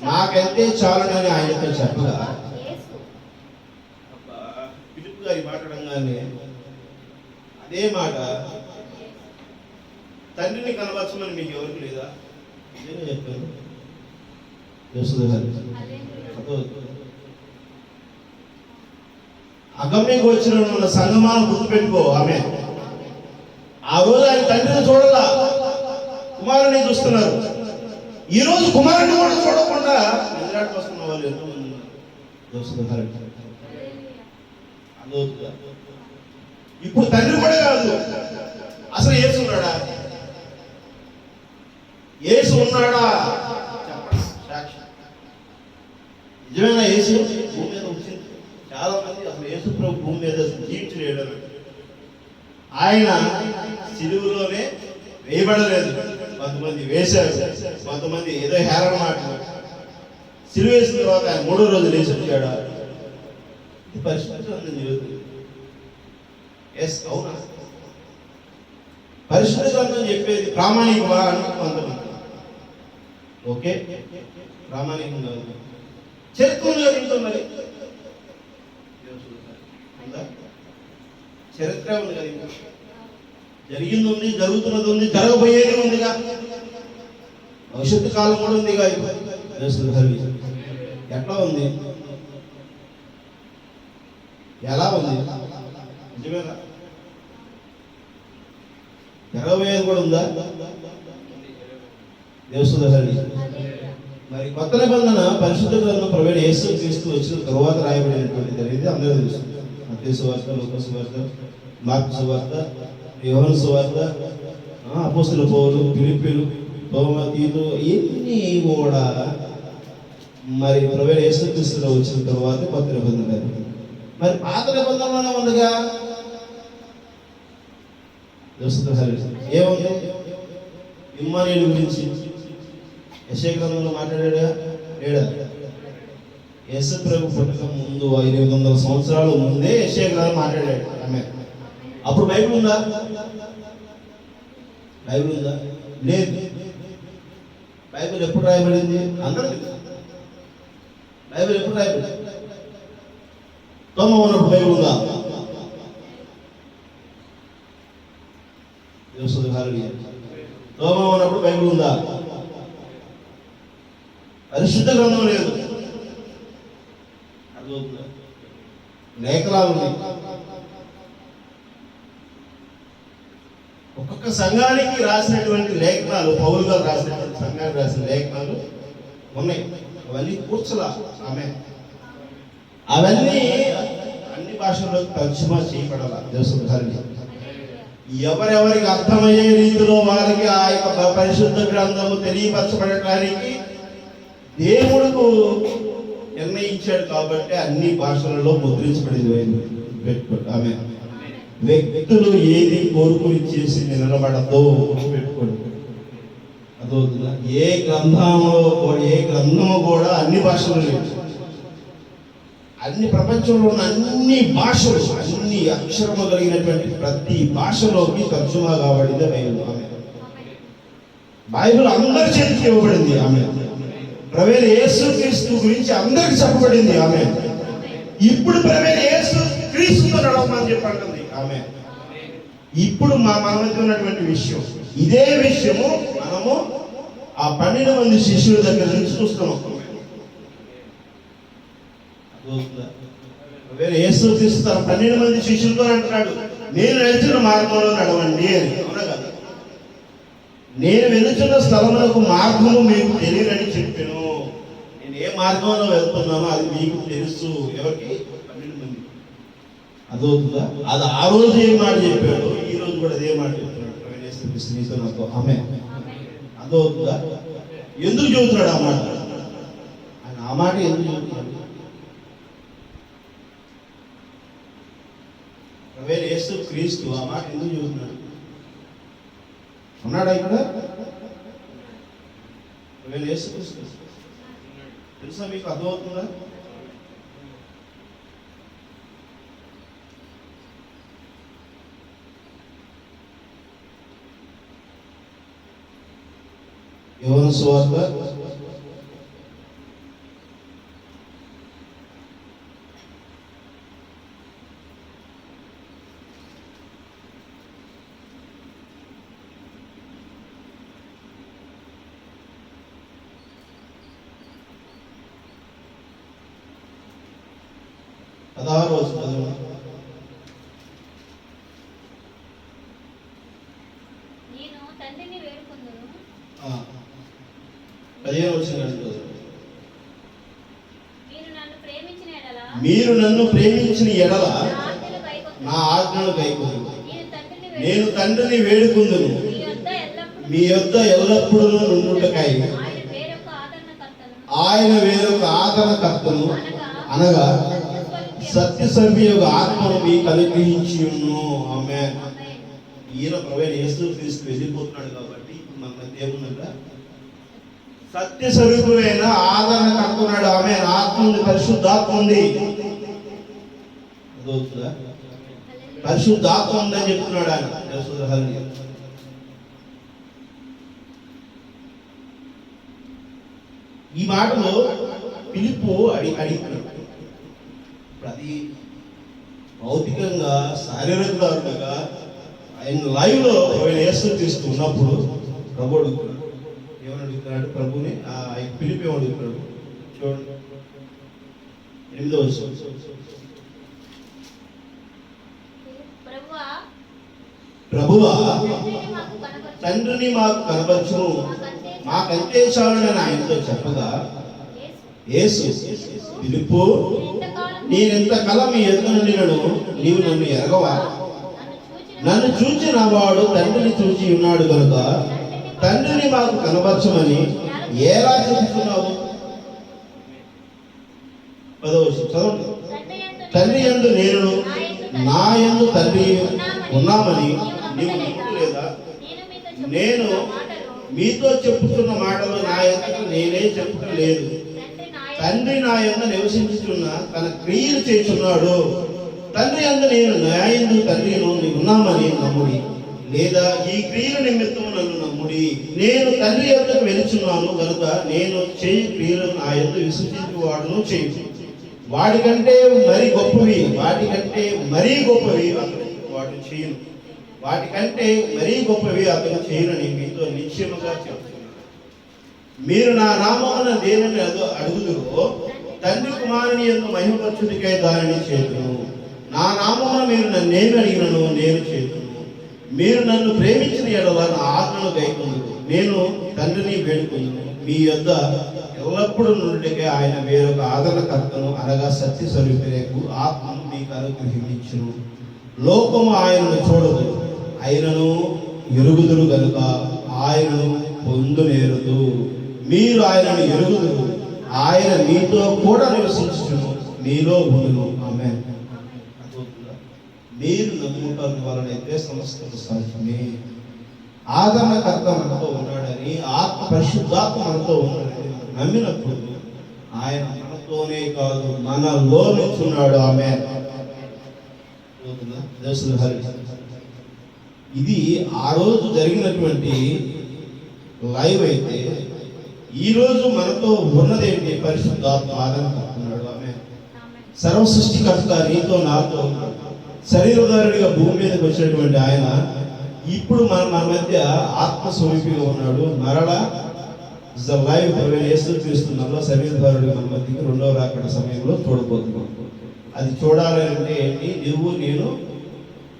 మాకంతే చాలునని ఆయనతో చెప్పగా పిలుపు గారి మాట్లాడంగానే అదే మాట, తండ్రిని కనబరచమని మీకు ఎవరికి లేదా? ఇదేనే చెప్పాను. అగమ్య గోచరంలో ఉన్న సంగమాలను గుర్తుపెట్టుకో. ఆమె ఆ రోజు ఆయన తండ్రిని చూడాలా, కుమారుని చూస్తున్నారు. ఈ రోజు కుమారుని కూడా చూడకుండా ఎదురాటకు వస్తున్న వాళ్ళు ఎంతో మంది ఉన్నారు. ఇప్పుడు తండ్రి కూడా కాదు, అసలు యేసు ఉన్నాడా? యేసు ఉన్నాడా? నిజమైన యేసు భూమి మీద వచ్చింది. చాలా మంది అసలు యేసు ప్రభు భూమి మీద జీవించలేడు. ఆయన సిలువలోనే వేయబడలేదు. కొంతమంది వేశారు, కొంతమంది ఏదో హేరణ మాట. సిలువ వేసిన తర్వాత ఆయన 3వ రోజు లేచి వచ్చాడా? ఇది పరిశుద్ధ గ్రంథం చెబుతుంది. ఎస్, అవునా? పరిశుద్ధ గ్రంథం చెప్పేది ప్రామాణికమా అని కొంతమంది. ఓకే, ప్రామాణికం కాదు. చరిత్రలో ఏంటో మరి చరిత్ర ఉంది కదా, ఇంకా జరిగింది ఉంది, జరుగుతున్నది ఉంది, జరగబోయేది ఉందిగా, భవిష్యత్తు కాలం కూడా ఉందిగా. ఎట్లా ఉంది? ఎలా ఉంది? నిజమేనా? జరగబోయేది కూడా ఉందా? దేవసుధరి. మరి కొత్త నిబంధన పరిశుద్ధ గ్రంథం ప్రభువైన యేసుక్రీస్తు వచ్చిన తరువాత రాయబడినటువంటి జరిగింది. అందరూ తెలుసు. మత్తయి సువార్త, లూకా సువార్త, మార్కు సువార్త, యోహాను సువార్త, అపోస్తలుల పౌలు, ఫిలిప్పీలు, తోమా, తీతు, ఇన్ని కూడా మరి ప్రభువైన యేసుక్రీస్తులో వచ్చిన తరువాత కొత్త నిబంధన. మరి పాత నిబంధనలోనే ఉందిగా. ఏముంది? ఇమ్మానుయేలు గురించి యెషయా గ్రంథంలో మాట్లాడా లేడా? యేసు ప్రభు పుట్టక ముందు 800 సంవత్సరాల ముందే యెషయా గ్రంథం మాట్లాడాడు. ఆమె అప్పుడు బైబిల్ ఉందా? బైబిల్ ఉందా? లేదు. బైబిల్ ఎప్పుడు రాయబడింది? అందరూ బైబిల్ ఎప్పుడు రాయబడింది? తోమ ఉన్నప్పుడు బైబిల్ ఉందా? తోమ ఉన్నప్పుడు బైబిల్ ఉందా? పరిశుద్ధ గ్రంథం లేదు. అర్థమవుతుందా? లేఖనాలు ఉన్నాయి. ఒక్కొక్క ఒక సంఘానికి రాసినటువంటి లేఖనాలు, పౌలు గారు రాసినటువంటి సంఘానికి రాసిన లేఖనాలు ఉన్నాయి. అవన్నీ కూర్చలా ఆమె, అవన్నీ అన్ని భాషల్లో తర్జుమా చేయబడాల. దేశంలో ఎవరెవరికి అర్థమయ్యే రీతిలో వారికి ఆ యొక్క పరిశుద్ధ గ్రంథము తెలియపరచబడటానికి దేవుడుకు నిర్ణయించాడు. కాబట్టి అన్ని భాషలలో ముద్రించబడింది. ఆమె వ్యక్తులు ఏది కోరుకుని చేసి నిలబడదో పెట్టుకోండి. అదవుతుందా? ఏ గ్రంథము కూడా అన్ని భాషలు లేవు. అన్ని ప్రపంచంలో ఉన్న అన్ని భాషలు, అన్ని అక్షరము కలిగినటువంటి ప్రతి భాషలోకి తర్జుమా కాబడింది బైబిల్. ఆమె బైబిల్ అందరి చేతికి ఇవ్వబడింది. ఆమె ప్రవేణ యేసుక్రీస్తు గురించి అందరికి చెప్పబడింది. ఆమె ఇప్పుడు ప్రవేణ యేసు క్రీస్తుతో నడవమని చెప్పండి. ఆమె ఇప్పుడు మన మధ్య ఉన్నటువంటి విషయం ఇదే విషయము మనము ఆ 12 మంది శిష్యుల దగ్గర నుంచి చూస్తున్నాం. యేసుక్రీస్తు తన 12 మంది శిష్యులతో అంటున్నాడు, నేను నడిచిన మార్గంలో నడవండి అని. అవునా కదా? నేను వెళుతున్న స్థలములకు మార్గము మీకు తెలియదని చెప్పాను. నేను ఏ మార్గంలో వెళ్తున్నానో అది మీకు తెలుసు. ఎవరికి? 12 మంది. అదవుతుందా? అది ఆ రోజు ఏ మాట చెప్పాడు, ఈ రోజు కూడా అదే మాట చెప్తున్నాడు. యేసుక్రీస్తు నీతో నాతో. ఆమె అదవుతుందా? ఎందుకు చెబుతున్నాడు ఆ మాట? ఆయన ఆ మాట ఎందుకు చెబుతున్నాడు? యేసుక్రీస్తు ఆ మాట ఎందుకు చెబుతున్నాడు? ఉన్నాడా ఇక్కడ? యేసుక్రీస్తు తెలుసా మీకు? అర్థమవుతుందా? యోహాను సువార్త 16వ వచనం. నేను తండ్రిని వేడుకొందును. 15వ వచనం. మీరు నన్ను ప్రేమించిన ఎడల నా ఆజ్ఞలు గైకొనుడి. నేను తండ్రిని వేడుకొందును, మీ యొద్ద ఎల్లప్పుడూ నుండుటకై ఆయన వేరొక ఆదరణకర్తను అనగా సత్యస్వరూపి యొక్క ఆత్మను మీకు అనుగ్రహించి ఉన్ను. ఆమేన్. ఈయన ప్రభువైన యేసుక్రీస్తు వెళ్ళిపోతున్నాడు కాబట్టి ఇప్పుడు మన మధ్య ఏముందంట? సత్యస్వరూపమైన ఆదరణకర్త ఉన్నాడు. ఆమేన్. ఆత్మ ఉంది, పరిశుద్ధాత్మ ఉంది. అదవుతుందా? పరిశుద్ధాత్మ ఉందని చెప్తున్నాడు ఆయన. ఈ మాటలో పిలుపు అడిగినాడు. అది భౌతికంగా శారీరకంగా ఆయన లైవ్ లో యేసుక్రీస్తు ఉన్నప్పుడు ప్రభు అడుగుతున్నాడు. ఏమని అడుగుతున్నాడు? ప్రభుని పిలుపు ఏమని అడుగుతున్నాడు? చూడండి 8వ వచనం. ప్రభువా తండ్రిని మాకు కనపరచుము, మాకంటే చాలునని ఆయనతో చెప్పగా యేసు పిలుపు, నేనెంతకాలం మీ యొద్ద నుండినను నీవు నన్ను ఎరగవా? నన్ను చూచిన వాడు తండ్రిని చూచి ఉన్నాడు కనుక తండ్రిని మాకు కనపరచమని ఎలా చెబుతున్నావు? 10వ వచనం. తండ్రి యందు నేను, నా యందు తండ్రి ఉన్నామని నీవు నమ్ముకోలేదా? నేను మీతో చెప్పుతున్న మాటలు నా యందు నేనే చెప్పటం లేదు. తండ్రి నా యందు నివసించుచున్న తన క్రియలు చేస్తున్నాడు. తండ్రి యందు నేను, నా యందు తండ్రిను ఉన్నామని నమ్ముడి, లేదా ఈ క్రియల నిమిత్తం నన్ను నమ్ముడి. నేను తండ్రి యొద్దకు వెలుచున్నాను కనుక నేను చేయి క్రియలను నా యందు విశ్వసించు వాడును చేయి. వాటికంటే మరీ గొప్పవి, వాటికంటే మరీ గొప్పవి అతను వాడు చేయను. వాటికంటే మరీ గొప్పవి అతను చేయనని మీతో నిశ్చయముగా చెప్తున్నాను. మీరు నా నామమున దేనిని అడుగుదురో తండ్రి కుమారుని యందు మహిమపరచుటకై దానిని చేతును. నా నామమున మీరు నన్నేమి అడిగినను నేను చేతును. మీరు నన్ను ప్రేమించిన ఎడల నా ఆజ్ఞను గైకొందురు. నేను తండ్రిని వేడుకొందును, మీ యొద్ద ఎల్లప్పుడూ నుండికే ఆయన వేరొక ఆదరణకర్తను అనగా సత్య స్వరూపిరేకు ఆత్మను మీకు అనుగ్రహించును. లోకము ఆయనను చూడదు, ఆయనను ఎరుగుదురు గనుక ఆయనను పొందునేరుదు. మీరు ఆయనను ఎరుగుదురు, ఆయన మీతో కూడా నివసించును, మీలో ఉండును. ఆమేన్. మీరు నమ్ముట వలనైతే సమస్తము సాధ్యమే. ఆదరణకర్త మనతో ఉన్నాడని, ఆత్మ పరిశుద్ధాత్మ మనతో ఉన్నాడని నమ్మినప్పుడు ఆయన మనతోనే కాదు మనలో నుంచున్నాడు. ఆమేన్. ఇది ఆ రోజు జరిగినటువంటి లైవ్ అయితే, ఈ రోజు మనతో ఉన్నదేంటి? పరిశుద్ధాత్మ ఆదరణకర్తున్నాడు. ఆమేన్. సర్వ సృష్టికర్త నీతో నాతో ఉన్నాడు. శరీరధారుడిగా భూమి మీదకి వచ్చినటువంటి ఆయన ఇప్పుడు మన మధ్య ఆత్మస్వరూపిగా ఉన్నాడు. మరలా లైవ్ యేసుక్రీస్తులో శరీరధారుడిగా మన మధ్యకి రెండవ రాకడ సమయంలో చూడబోతున్నాం. అది చూడాలంటే ఏంటి? నువ్వు నేను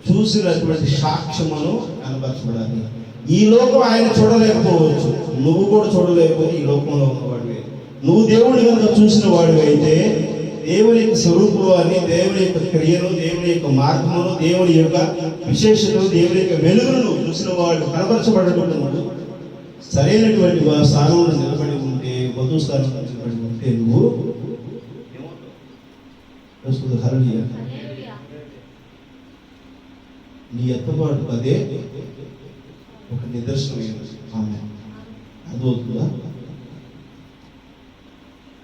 చూసినటువంటి సాక్ష్యమును కనపరచబడాలి. ఈ లోకం ఆయన చూడలేకపోవచ్చు, నువ్వు కూడా చూడలేకపోతే ఈ లోకంలో ఉన్నవాడివే. నువ్వు దేవుడి కనుక చూసిన వాడివి అయితే దేవుని యొక్క స్వరూపాన్ని, దేవుని యొక్క క్రియను, దేవుని యొక్క మార్గమును, దేవుని యొక్క విశేషతను, దేవుని యొక్క వెలుగును నువ్వు చూసిన వాడు కనపరచబడకుండా నువ్వు సరైనటువంటి స్థానంలో నిలబడి ఉంటే, వధు స్థానంలో నిలబడి ఉంటే నువ్వు హల్లెలూయా, నీ ఎత్తబాటు అదే ఒక నిదర్శనమైనది. ఆమేన్. అర్థమవుతుందా?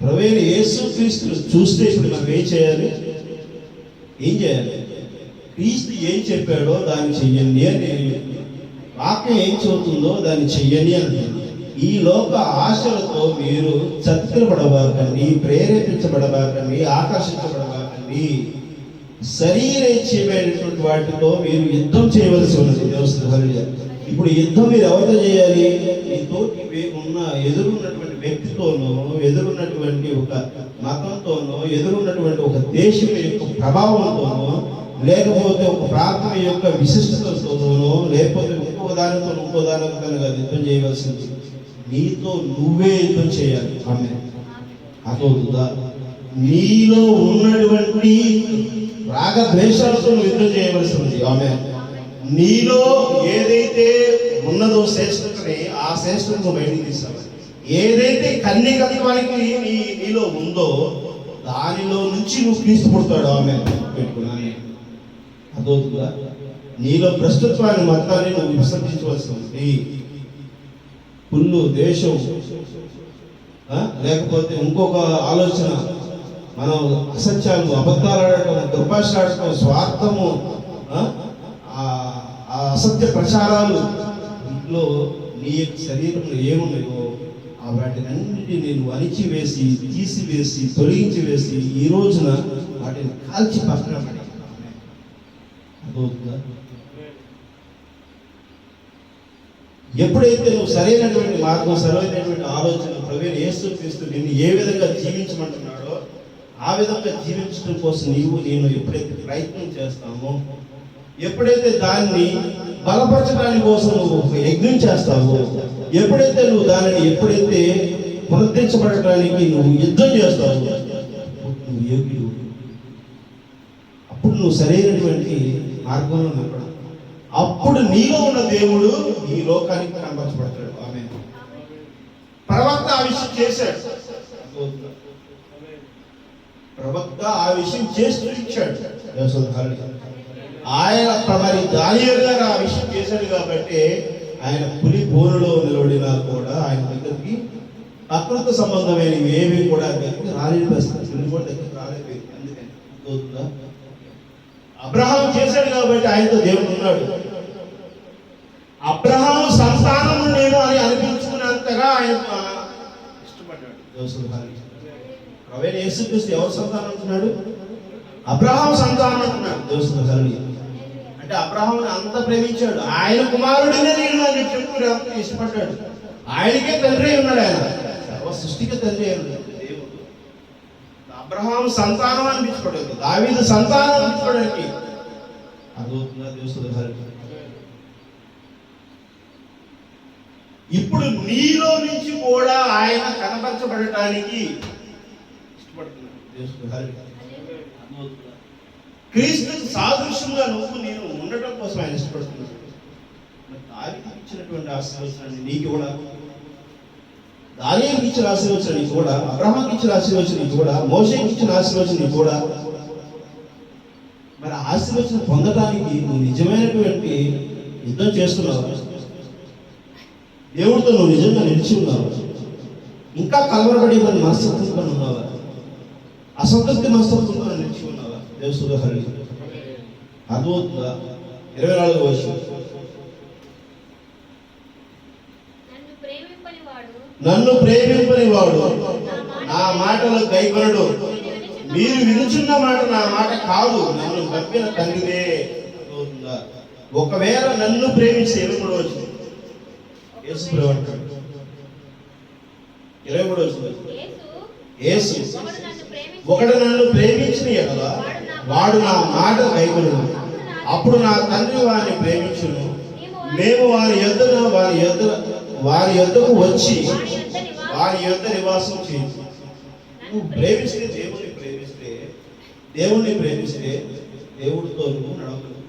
ప్రభువైన యేసుక్రీస్తును చూస్తే ఇప్పుడు మనం ఏం చేయాలి? క్రీస్తు ఏం చెప్పాడో దాన్ని చెయ్యండి అని, వాక్యం ఏం చెబుతుందో దాన్ని చెయ్యండి అని. ఈ లోక ఆశలతో మీరు చతికిలబడబాకండి, ప్రేరేపించబడబాకండి, ఆకర్షించబడబాకండి. శరీరేచ్ఛమైనటువంటి వాటితో మీరు యుద్ధం చేయవలసి ఉన్నది. హల్లెలూయా. ఇప్పుడు యుద్ధం మీరు ఎవరితో చేయాలి? మీతో ఎదురున్నటువంటి వ్యక్తితోనో, ఎదురున్నటువంటి ఒక మతంతోనో, ఎదురున్నటువంటి ఒక దేశం యొక్క ప్రభావంతోనో, లేకపోతే ఒక ప్రాంతం యొక్క విశిష్టతతోనో, లేకపోతే ఇంకో దానితో కనుక యుద్ధం చేయవలసింది నీతో నువ్వే యుద్ధం చేయాలి. ఆమె అదవుతుందా? నీలో ఉన్నటువంటి రాగద్వేషాలతో నువ్వు యుద్ధం చేయవలసి ఉంది. ఆమె నీలో ఏదైతే ఉన్నదో శ్రేష్టతని, ఆ శ్రేష్టతను బయటికి తీసావు. ఏదైతే కన్యకత్వానికి నీలో ఉందో దానిలో నుంచి నువ్వు క్రీస్తు పుడతాడు. ఆమె పెట్టుకున్నాను. అదవుతుందా? నీలో భ్రష్టత్వాన్ని, మతాన్ని నువ్వు విసర్జించవలసి ఉంది. కుళ్ళు, దేశం, లేకపోతే ఇంకొక ఆలోచన, మనం అసత్యాలు, అబద్ధాలు ఆడటం, దుర్భాష ఆడటం, స్వార్థము, అసత్య ప్రచారాలు, ఇంట్లో నీ యొక్క శరీరంలో ఏమున్నాయో ఆ వాటినన్నిటి నేను అణిచివేసి, తీసివేసి, తొలగించి వేసి ఈ రోజున వాటిని కాల్చి పక్కన పడి. అదవుతుందా? ఎప్పుడైతే నువ్వు సరైనటువంటి మార్గం, సరైనటువంటి ఆలోచన, ప్రభువైన యేసుక్రీస్తు నిన్ను ఏ విధంగా జీవించమంటున్నాడో ఆ విధంగా జీవించడం కోసం నేను ఎప్పుడైతే ప్రయత్నం చేస్తామో, ఎప్పుడైతే దాన్ని బలపరచడానికి కోసం నువ్వు యజ్ఞం చేస్తావో, ఎప్పుడైతే నువ్వు ఎప్పుడైతే పునరుద్ధరించబడటానికి నువ్వు యుద్ధం చేస్తావో, నువ్వు యోగ్యుడు. అప్పుడు నువ్వు సరైనటువంటి మార్గంలో నిలబడ. అప్పుడు నీలో ఉన్న దేవుడు ఈ లోకానికి కనపరచబడతాడు. ఆమె ప్రవక్త ఆ విషయం చేశాడు. ప్రవక్త ఆ విషయం చేసి చూపించాడు. ఆయన మరి దానియేలు గారు ఆ విషయం చేశాడు కాబట్టి ఆయన పులి బోనులో నిలబడినా కూడా ఆయన దగ్గరికి ప్రకృతి సంబంధమైన ఏమీ కూడా దగ్గరికి రాలేని పరిస్థితి, పులి బోన్ దగ్గరికి రాలేకపోయింది. అందుకని అబ్రహాం చేశాడు కాబట్టి ఆయనతో దేవుడు ఉన్నాడు. అబ్రహాం సంతానం నేను అని అనిపించుకున్నంతగా ఆయన ఇష్టపడ్డాడు. ప్రభువైన యేసుక్రీస్తు ఎవరు సంతానం అంటున్నాడు? అబ్రహాం సంతానం అంటున్నాడు. దేవుడు అంటే అబ్రహాం అంత ప్రేమించాడు. ఆయన కుమారుడినే నేను అని చెప్పుకుని అంత ఇష్టపడ్డాడు. ఆయనకే తండ్రి ఉన్నాడు. ఆయన సర్వ సృష్టికి తండ్రి అయ్యాడు దేవుడు. అబ్రహాం సంతానం అనిపించుకోవడానికి, దావీదు సంతానం అనిపించుకోవడానికి. అదవుతుందా? దేవుడు ఇప్పుడు నీలో నుంచి కూడా ఆయన కనపరచబడటానికి ఇష్టపడుతున్నాడు. దేవునికి హల్లెలూయా. క్రీస్తుకు సాదృశ్యంగా నేను ఉండటం కోసం ఆయన ఇష్టపడుతున్నాడు. దానికి ఇచ్చినటువంటి ఆశీర్వచనాన్ని నీకు కూడా, దానికి ఇచ్చిన ఆశీర్వచనం నీకు కూడా, అబ్రహాంకి ఇచ్చిన ఆశీర్వచనం నీకు కూడా, మోషేకి ఇచ్చిన ఆశీర్వచనం నీకు కూడా. మరి ఆశీర్వచనం పొందడానికి నువ్వు నిజమైనటువంటి యుద్ధం చేస్తున్నావు, దేవుడితో నువ్వు నిజంగా నిలిచి ఉన్నావు, ఇంకా కలవరపడి మరి మనస్తత్వంతో ఉన్నావా, అసంతృప్తి మనస్తత్వంతో నిలిచి ఉన్నావా? దేవుడు హల్లెలూయా. అద్భుతంగా 24వ వచనం, నన్ను ప్రేమింపని వాడు నా మాటలు గైకొనడు. మీరు వినుచున్న మాట నా మాట కాదు, నన్ను పంపిన తండ్రిదే. ఒకవేళ నన్ను ప్రేమిస్తే 23వ వచనం, యేసు ప్రభు అంటాడు 23వ వచనం, యేసు ఒకడు నన్ను ప్రేమించిన ఎడల వాడు నా మాట గైకొనడు, అప్పుడు నా తండ్రి వారిని ప్రేమించును, మేము వారి యొద్దకు వచ్చి వారి యొద్ద నివాసం చేయొచ్చు. నువ్వు ప్రేమిస్తే దేవుణ్ణి ప్రేమిస్తే దేవుడితో నువ్వు నడవగలవు.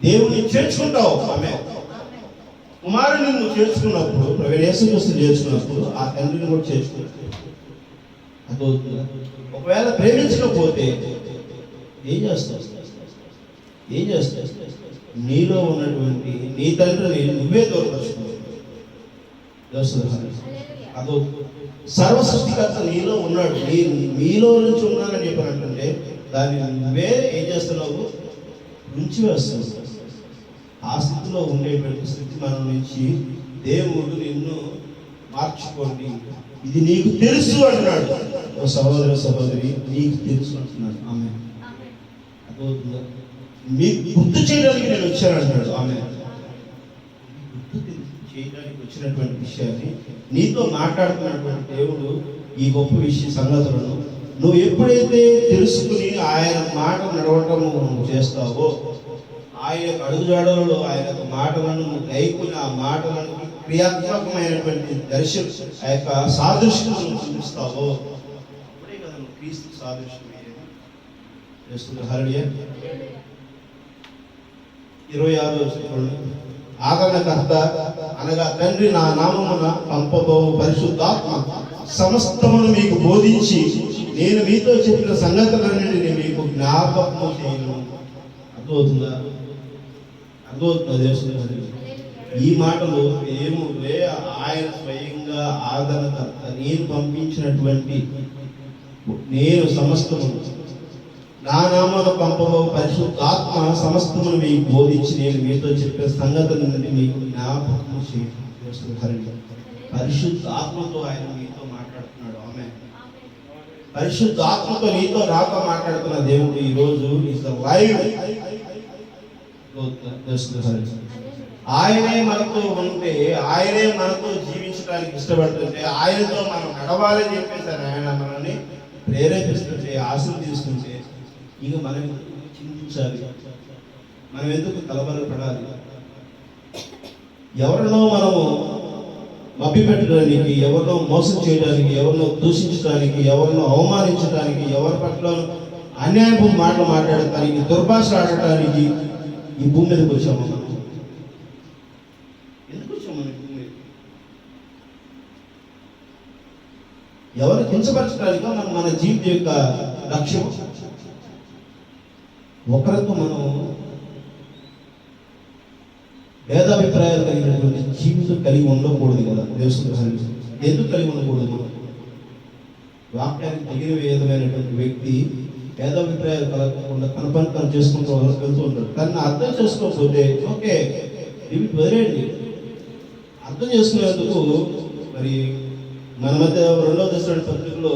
దేవుణ్ణి చేర్చుకుంటావు. ఆమె కుమారుని నువ్వు చేర్చుకున్నప్పుడు, యేసుక్రీస్తు చేర్చుకున్నప్పుడు ఆ తండ్రిని కూడా చేర్చుకుంటావు. అదవుతుందా? ఒకవేళ ప్రేమించకపోతే ఏం చేస్తావు? నీలో ఉన్నటువంటి నీ తండ్రిని నువ్వే దూరపరుచుకోవాలి. అదో సర్వ సృష్టికర్త నీలో ఉన్నాడు, మీలో నుంచి ఉన్నానని చెప్పానంటే దాన్ని నువ్వే ఏం చేస్తున్నావు? నుంచి వేస్తున్నావు. ఆ స్థితిలో ఉండేటువంటి స్థితి మనం నుంచి దేవుడు నిన్ను మార్చుకోండి, ఇది నీకు తెలుసు అంటున్నాడు. ఓ సహోదరి నీకు తెలుసు అంటున్నాడు. ఆమె అదవుతుందా? మీకు గుర్తు చేయడానికి నేను వచ్చాను అంటాడు. ఆమె గుర్తు చేయడానికి వచ్చినటువంటి విషయాన్ని నీతో మాట్లాడుతున్నటువంటి దేవుడు ఈ గొప్ప సంగతులను నువ్వు ఎప్పుడైతే తెలుసుకుని ఆయన మాట నడవటము చేస్తావో, ఆయన అడుగుజాడలలో ఆయన మాటలను గైకుని ఆ మాటలను క్రియాత్మకమైనటువంటి దర్శనం ఆ యొక్క సాదృశ్యం చూపిస్తావో, అప్పుడే కదా నువ్వు క్రీస్తు సాదృశ్యం చేస్తుంది. హల్లెలూయా. 26వ వచనం, ఆదరణకర్త అనగా తండ్రి నా నామమున పంపబోవు పరిశుద్ధాత్మ సమస్తమును మీకు బోధించి నేను మీతో చెప్పిన సంగతులన్నింటినీ మీకు జ్ఞాపకము చేయను. అర్థమవుతుందా? ఈ మాటలు ఆయన స్వయంగా ఆదరణకర్త, నేను పంపించినటువంటి నేను సమస్తము నా నామమున పంపబో పరిశుద్ధాత్మ సమస్తమును మీకు బోధించి నేను మీతో చెప్పిన సంగతులన్నింటినీ మీకు జ్ఞాపకము చేయను. పరిశుద్ధాత్మతో ఆయన మీతో మాట్లాడుతున్నాడు. ఆమె పరిశుద్ధాత్మతో నీతో నాతో మాట్లాడుతున్న దేవుడు ఈ రోజు లైవ్. ఆయనే మనతో ఉంటే, ఆయనే మనతో జీవించడానికి ఇష్టపడుతుంటే, ఆయనతో మనం నడవాలని చెప్పేసి ఆయన మనల్ని ప్రేరేపిస్తుంటే, ఆశీర్వదిస్తుంటే, ఇక మనం ఎందుకు చింతించాలి? మనం ఎందుకు కలవరపడాలి? ఎవరినో మనము మభ్య పెట్టడానికి, ఎవరినో మోసం చేయడానికి, ఎవరినో దూషించడానికి, ఎవరినో అవమానించడానికి, ఎవరి పట్ల అన్యాయపు మాటలు మాట్లాడటానికి, దుర్భాష ఆడటానికి ఈ భూమి మీదకి వచ్చాము. మనం ఎందుకు వచ్చాము? మన భూమి మీద ఎవరు కించపరచడానికో మన జీవితం యొక్క లక్ష్యం. ఒకరితో మనం భేదాభిప్రాయాలు కలిగినటువంటి జీవితం కలిగి ఉండకూడదు కదా. దేవుని ఎందుకు కలిగి ఉండకూడదు? వాక్యానికి తగిన విధమైనటువంటి వ్యక్తి భేదాభిప్రాయాలు కలగకుండా తన పని తను చేసుకుంటూ వెళ్తూ ఉంటాడు. తనని అర్థం చేసుకోకపోతే ఓకే, ఇవి వదిలేయండి. అర్థం చేసుకునేందుకు మరి మన మధ్య 2వ దశ పత్రికలో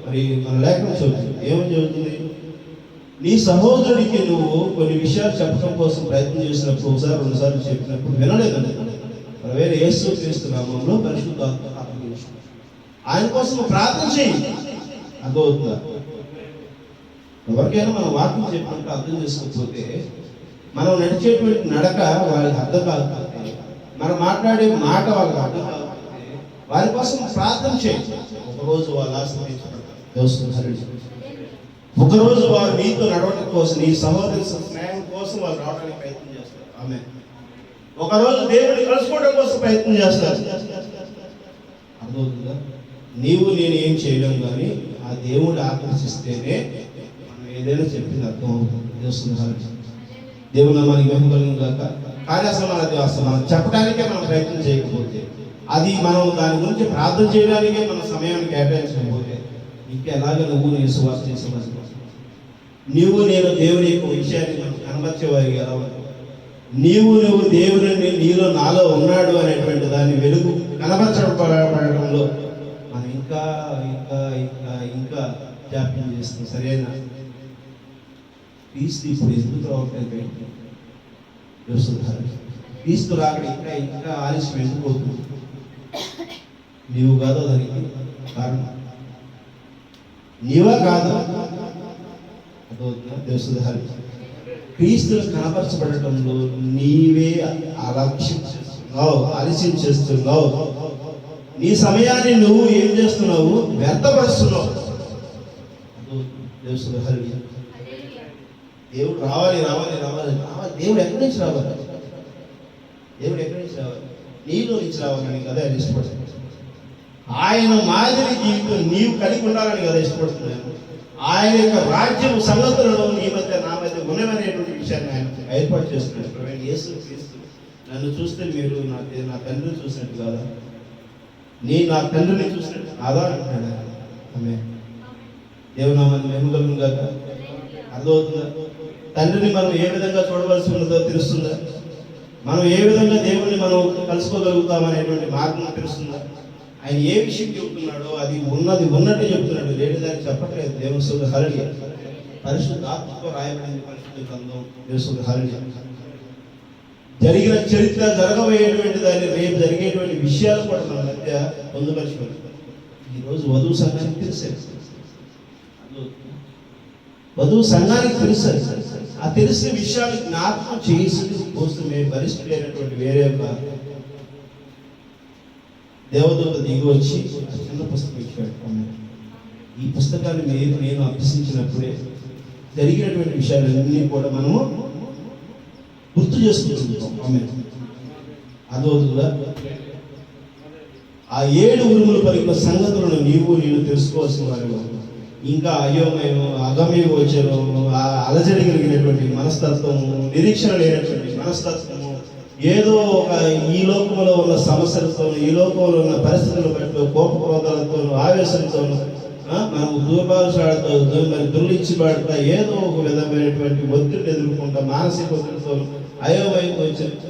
మరి మన లేఖనం చెబుతుంది. ఏమని చెబుతుంది? నీ సహోదరుడికి నువ్వు కొన్ని విషయాలు చెప్పడం కోసం ప్రయత్నం చేసినప్పుడు, ఒకసారి 2 సార్లు చెప్పినప్పుడు వినలేదండి. వేరే యేసుక్రీస్తు నామములో పరిశుద్ధాత్మ ఆయన కోసం ప్రార్థన చేయి. అర్థమవుతుందా? ఎవరికైనా మనం వాక్యం చెప్పినట్టు అర్థం చేసుకోకపోతే మనం నడిచేటువంటి నడక వాళ్ళకి అర్థం కాకపోతే మనం మాట్లాడే మాట వాళ్ళకి అర్థం కాకపోతే వారి కోసం ప్రార్థన చేయండి. ఒకరోజు వాళ్ళు ఆశ్రయించబడతారు. ఒకరోజు వారు నీతో నడవడం కోసం, నీ సహోదరి స్నేహం కోసం వాళ్ళు రావడానికి ప్రయత్నం చేస్తారు. ఆమె ఒకరోజు దేవుడిని కలుసుకోవడం కోసం ప్రయత్నం చేస్తారు. అర్థమవుతుందా? నీవు నేను ఏం చేయలేం, కానీ ఆ దేవుడు ఆకర్షిస్తేనే మనం ఏదైనా చెప్పింది అర్థం అవుతుంది. దేవుడు నామానికి మహిమ కలుగును గాక. కానీ అసలు మనం చెప్పడానికే మనం ప్రయత్నం చేయకపోతే, అది మనం దాని గురించి ప్రార్థన చేయడానికే మన సమయాన్ని కేటాయించకపోతే, ఇంకా ఎలాగ నువ్వు నేను సువార్త చేసేవారు? నీవు నేను దేవుని యొక్క విషయాన్ని మనం కనబర్చేవారు ఎలా? నీవు దేవుని నీలో నాలో ఉన్నాడు అనేటువంటి దాన్ని వెలుగు కనబరచబడడంలో మనం ఇంకా ఇంకా ఇంకా ఇంకా జాప్యం చేస్తుంది. సరైన క్రీస్తు ఇప్పుడు ఎందుకు రావట్లేదు? క్రీస్తు రాకడ ఇంకా ఇంకా ఆలస్యం ఎందుకు అవుతుంది? నీవు కాదు దానికి కారణం, నీవా కాదు. దేవసుధారి క్రీస్తులు కనపరచబడటంలో నీవే అలక్ష్యం చేస్తున్నావు, ఆలస్యం చేస్తున్నావు. నీ సమయాన్ని నువ్వు ఏం చేస్తున్నావు? వ్యర్థపరుస్తున్నావు. దేవుడు రావాలి రావాలి రావాలి రావాలి. దేవుడు ఎక్కడి నుంచి రావాలి? దేవుడు ఎక్కడి నుంచి రావాలి? నీలో నుంచి రావాలని కదా ఆయన ఇష్టపడుతున్నాడు. ఆయన మాదిరి జీవితం నీవు కలిగి ఉండాలని కదా ఇష్టపడుతున్నాను. ఆయన యొక్క రాజ్యం సంగతులలో నీ మధ్య నా మధ్య ఉన్నవనేటువంటి విషయాన్ని ఆయన ఏర్పాటు చేస్తున్నాడు. యేసు క్రీస్తు నన్ను చూస్తే మీరు నా తండ్రిని చూసినట్టు కాదా, నా తండ్రిని చూసినట్టు కాదా అంటున్నాడు. ఆమె దేవునామాన్ని మహిమ కలుగును గాక. అర్థమవుతుందా? తండ్రిని మనం ఏ విధంగా చూడవలసి ఉన్నదో తెలుస్తుందా? మనం ఏ విధంగా దేవుడిని మనం కలుసుకోగలుగుతామనేటువంటి మార్గం తెలుస్తుందా? ఆయన ఏ విషయం చెబుతున్నాడో అది ఉన్నట్టు చెప్తున్నాడు, లేని దాన్ని చెప్పట్లేదు. దేవుని హరియ పరిశుద్ధ ఆత్మతో రాయబడింది పరిశుద్ధ గ్రంథం. దేవుని హరియ జరిగిన చరిత్ర, జరగబోయేటువంటి దాన్ని, రేపు జరిగేటువంటి విషయాలు కూడా మన మధ్య పొందుపరచుకోవాలి. ఈరోజు వధువు సంఘానికి తెలుసు, వధువు సంఘానికి తెలుసు. ఆ తెలిసిన విషయాలు జ్ఞాపకం చేసి కోసమే బలిష్ఠుడైనటువంటి వేరే ఒక దేవదూత దిగి వచ్చి చిన్న పుస్తకం ఇచ్చాడు. ఈ పుస్తకాన్ని నేను అభ్యసించినప్పుడే జరిగినటువంటి విషయాలన్నీ కూడా మనము గుర్తు చేసుకుంటున్నాం. ఆమె అదోదుగా ఆ 7 ఉరుములు పలికిన సంగతులను నేను తెలుసుకోవాల్సిన వారు. ఇంకా అయోమయం, అగమ్య గోచరం, అలజడి కలిగినటువంటి మనస్తత్వము, నిరీక్షణ లేనటువంటి మనస్తత్వము, ఏదో ఒక ఈ లోకంలో ఉన్న సమస్యలతో, ఈ లోకంలో ఉన్న పరిస్థితుల బట్టి కోపక్రోధాలతో, ఆవేశంతో, మనం దూర్భాషాలతో, మరి దుర్లిచ్చిబాటుగా ఏదో ఒక విధమైనటువంటి ఒత్తిడిని ఎదుర్కొంటా, మానసిక ఒత్తిడితో అయోమయం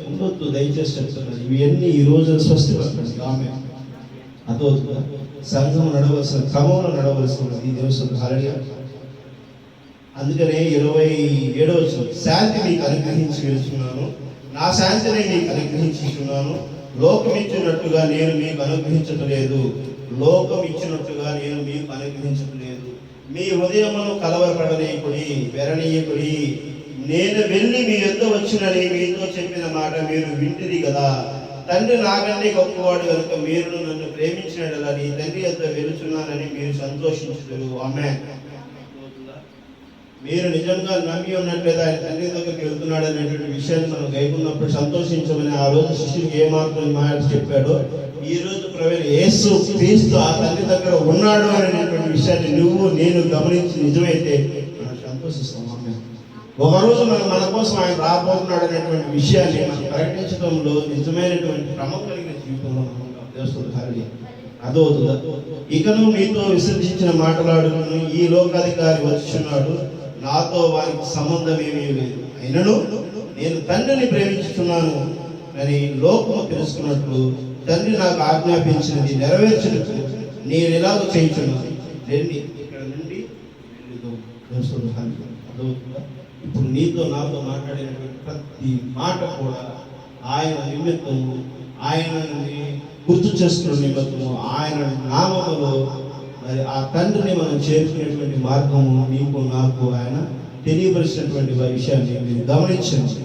ఉండొద్దు. దయచేసి చెప్తున్నది ఇవన్నీ ఈ రోజు స్వస్తిపరచండి. ఆమె అదవుతుందా? సంఘం నడవలసిన క్రమంలో నడవలసినది ఈ దేవస్థానం. హల్లెలూయా. అందుకనే 27వ వచనం, శాంతి మీకు అనుగ్రహించి వెళ్తున్నాను, నా శాంతిని మీకు అనుగ్రహించుచున్నాను, లోకం ఇచ్చినట్టుగా నేను మీకు అనుగ్రహించటం లేదు, లోకం ఇచ్చినట్టుగా నేను మీకు అనుగ్రహించటం లేదు. మీ హృదయమును కలవరపడనీయకుడి, వెరనీయకుడి. నేను వెళ్ళి మీ యొద్ద వచ్చినని మీతో చెప్పిన మాట మీరు వింటిరి కదా. తండ్రి నాకన్నీ గొప్పవాడు కనుక మీరు నన్ను ప్రేమించినట్లా నీ తండ్రి యొద్ద వెళుచున్నానని మీరు సంతోషించుదురు. ఆమేన్. మీరు నిజంగా నమ్మి ఉన్నట్లయితే ఆయన తండ్రి దగ్గరికి వెళ్తున్నాడు అనేటువంటి విషయాన్ని మనం గైకున్నప్పుడు సంతోషించమని ఆ రోజు శిష్యునికి ఏమాత్రం మాట చెప్పాడో, ఈ రోజు యేసు క్రీస్తు ఆ తండ్రి దగ్గర ఉన్నాడు అనేటువంటి విషయాన్ని నువ్వు నేను గమనించి నిజమైతే మనం సంతోషిస్తాం. ఒకరోజు మన కోసం ఆయన రాబోతున్నాడు అనేటువంటి విషయాన్ని మనం ప్రకటించడంలో నిజమైనటువంటి క్రమం కలిగిన జీవితంలో అదవుతుందా? ఇకను మీతో విసర్జించిన మాట్లాడుకుని ఈ లోకాధికారి వచ్చున్నాడు, నాతో వారికి సంబంధం ఏమీ లేదు. అయినను నేను తండ్రిని ప్రేమించుతున్నాను అని లోకము తెలుసుకున్నట్లు తండ్రి నాకు ఆజ్ఞాపించినది నెరవేర్చినట్టు నేను ఎలాగో చేయించున్నాను. రండి ఇక్కడ నుండి అదవుతుందా? ఇప్పుడు నీతో నాతో మాట్లాడినటువంటి ప్రతి మాట కూడా ఆయన నిమిత్తము, ఆయనని గుర్తు చేసుకున్న నిమిత్తము, ఆయన నామములో మరి ఆ తండ్రిని మనం చేరుకునేటువంటి మార్గము నీకు నాకు ఆయన తెలియపరిచినటువంటి విషయాన్ని మీరు గమనించండి.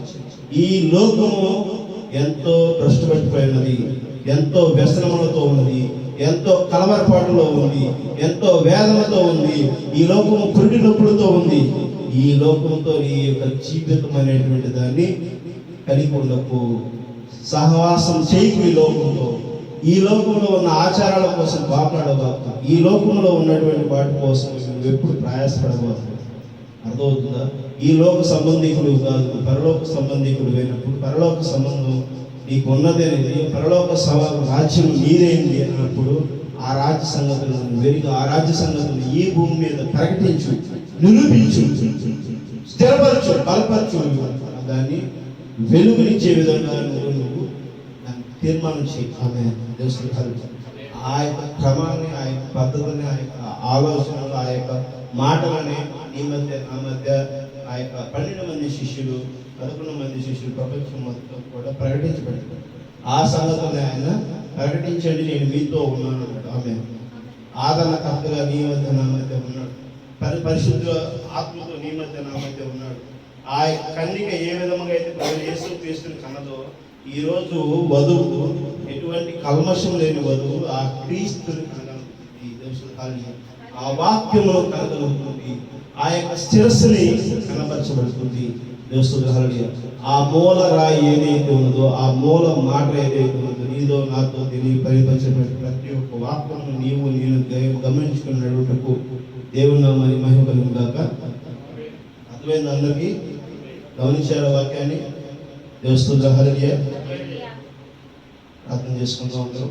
ఈ లోకము ఎంతో భ్రష్టుపట్టిపోయినది, ఎంతో వ్యసనములతో ఉన్నది, ఎంతో కలవరపాటులో ఉంది, ఎంతో వేదనతో ఉంది, ఈ లోకము పురిటి నొప్పులతో ఉంది. ఈ లోకంతో నీ యొక్క జీవితం అనేటువంటి దాన్ని కలిగి ఉండకు. సహవాసం చేయకు ఈ లోకంలో. ఈ లోకంలో ఉన్న ఆచారాల కోసం బాగుపడబాకు. ఈ లోకంలో ఉన్నటువంటి వాటి కోసం నువ్వు ఎప్పుడు ప్రయాసపడబాకు. అర్థమవుతుందా? ఈ లోక సంబంధికుడు కాదు, పరలోక సంబంధికుడు అయినప్పుడు పరలోక సంబంధం నీకు ఉన్నదేనేది, పరలోక రాజ్యం నీదేంది అన్నప్పుడు ఆ రాజ్య సంగతులను వెలిగి ఆ రాజ్య సంగతులను ఈ భూమి మీద ప్రకటించు, నిరూపించు, స్థిరపరచు, బలపరచు. దాన్ని వెలుగునిచ్చే విధంగా నువ్వు తీర్మానం చేయి. ఆమె ఆ యొక్క క్రమాన్ని, ఆ యొక్క పద్ధతిని, ఆ యొక్క ఆలోచనలు, ఆ యొక్క మాటలని నీ మధ్య నా మధ్య ఆ యొక్క 12 మంది శిష్యులు, 11 మంది శిష్యులు ప్రపంచం మొత్తం కూడా ప్రకటించబడ్డారు. ఆ సంగతిని ఆయన ప్రకటించండి, నేను మీతో ఉన్నాను అన్నాడు. ఆమె ఆదరణకర్తగా నీ మధ్య నా మధ్య ఉన్నాడు. పరిశుద్ధ ఆత్మతో నీ మధ్య నా మధ్య ఉన్నాడు. ఆ యొక్క కన్నిక ఏ విధంగా అయితే యేసుక్రీస్తుని కన్నదో, ఈరోజు వధువు ఎటువంటి కల్మషం లేని వధువు ఆ క్రీస్తుని కనగలుగుతుంది. ఆ వాక్యములో కనగలుగుతుంది. ఆ యొక్క శిరస్సుని కనపరచబడుతుంది. ఆ మూల రాయి ఏదైతే ఉన్నదో, ఆ మూల మాట ఏదైతే ఉన్నదో, నీదో నాతో పరిపరిచినటువంటి ప్రతి ఒక్క వాక్యము నీవు నేను గమనించుకున్నట్టుకు దేవుని నామానికి మహిమ కలుగును గాక. అర్థమైంది అందరికీ? గమనించారు వాక్యాన్ని? దేవస్తుల హల్లెలూయా. ప్రార్థన చేసుకుందాం అందరూ.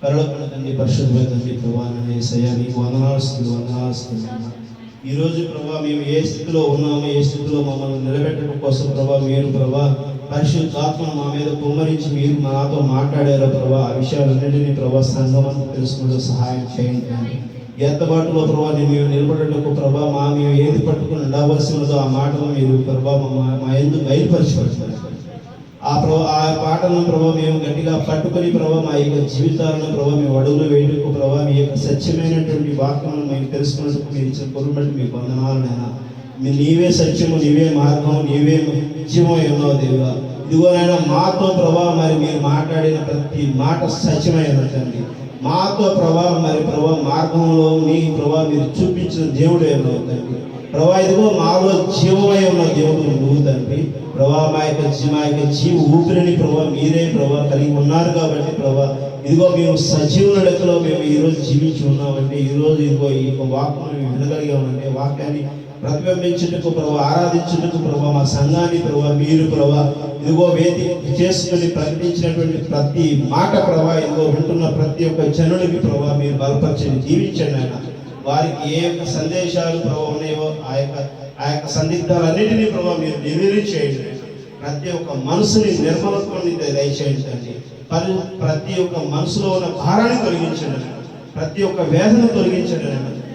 పరలోకమున తండ్రి, పరిశుద్ధమైన తండ్రి, ప్రభువా యేసయ్యా నీకు వందనాలు. ఈరోజు ప్రభా మేము ఏ స్థితిలో ఉన్నామో, ఏ స్థితిలో మమ్మల్ని నిలబెట్టడం కోసం ప్రభా మీరు ప్రభా పరిశుద్ధాత్మను మా మీద కుమ్మరించి మీరు మాతో మాట్లాడారో ప్రభా, ఆ విషయాలన్నింటినీ ప్రభా సంఘం అంతా తెలుసుకుంటూ సహాయం చేయండి. ఎత్తబాటులో ప్రభా మేము నిలబడటకు ప్రభా మేము ఏది పట్టుకుని ఉండవలసి ఉన్నదో ఆ మాటలు మీరు ప్రభా మా ఎందుకు బయలుపరచబడతారు. ఆ పాటలను ప్రభావ మేము గట్టిగా పట్టుకొని ప్రభావ మా యొక్క జీవితాలను ప్రభావ మేము అడుగులు వేయటకు ప్రభావ మీ యొక్క సత్యమైనటువంటి వాక్యములను మేము తెలుసుకున్నట్టు మీరు ఇచ్చిన పొరుబట్టి మీకు వందనాలనైనా. నీవే సత్యము, నీవే మార్గము, నీవే జీవమై ఉన్నావు దేవుడా. ఇదిగోనైనా మాతో ప్రభావ మరి మీరు మాట్లాడిన ప్రతి మాట సత్యమైనదండి. మాతో ప్రభావ మరి ప్రభావ మార్గంలో నీ ప్రభావ మీరు చూపించిన దేవుడు ఏమవుతండి ప్రభా. ఇదిగో మాలో జీవమై ఉన్న దేవుడు నువ్వు తండ్రి ప్రభా. మా యొక్క జీవ ఊపిరిని ప్రభా మీరే ప్రభా కలిగి ఉన్నారు కాబట్టి ప్రభా ఇదిగో మేము సజీవుల లెక్కలో మేము ఈరోజు జీవించి ఉన్నామంటే, ఈరోజు ఇదిగో ఈ యొక్క వాక్యాన్ని మేము వినగలిగామంటే, వాక్యాన్ని ప్రతిబింబించుటకు ప్రభా, ఆరాధించుటకు ప్రభా, మా సంఘాన్ని ప్రభా మీరు ప్రభా ఇదిగో వేదిక చేసుకుని ప్రకటించినటువంటి ప్రతి మాట ప్రభా ఇదిగో వింటున్న ప్రతి ఒక్క జనుడికి ప్రభా మీరు బలపరచండి, దీవించండి. ఆయన వారికి ఏ యొక్క సందేశాలు ప్రభావ ఉన్నాయో ఆ యొక్క సందిగ్ధాలన్నింటినీ ప్రభావ మీరు డెలివరీ చేయండి. ప్రతి ఒక్క మనసుని నిర్మలత్వాన్ని దయచేయండి. ప్రతి ఒక్క మనసులో ఉన్న భారాన్ని తొలగించండి, ప్రతి ఒక్క వేదన తొలగించండి,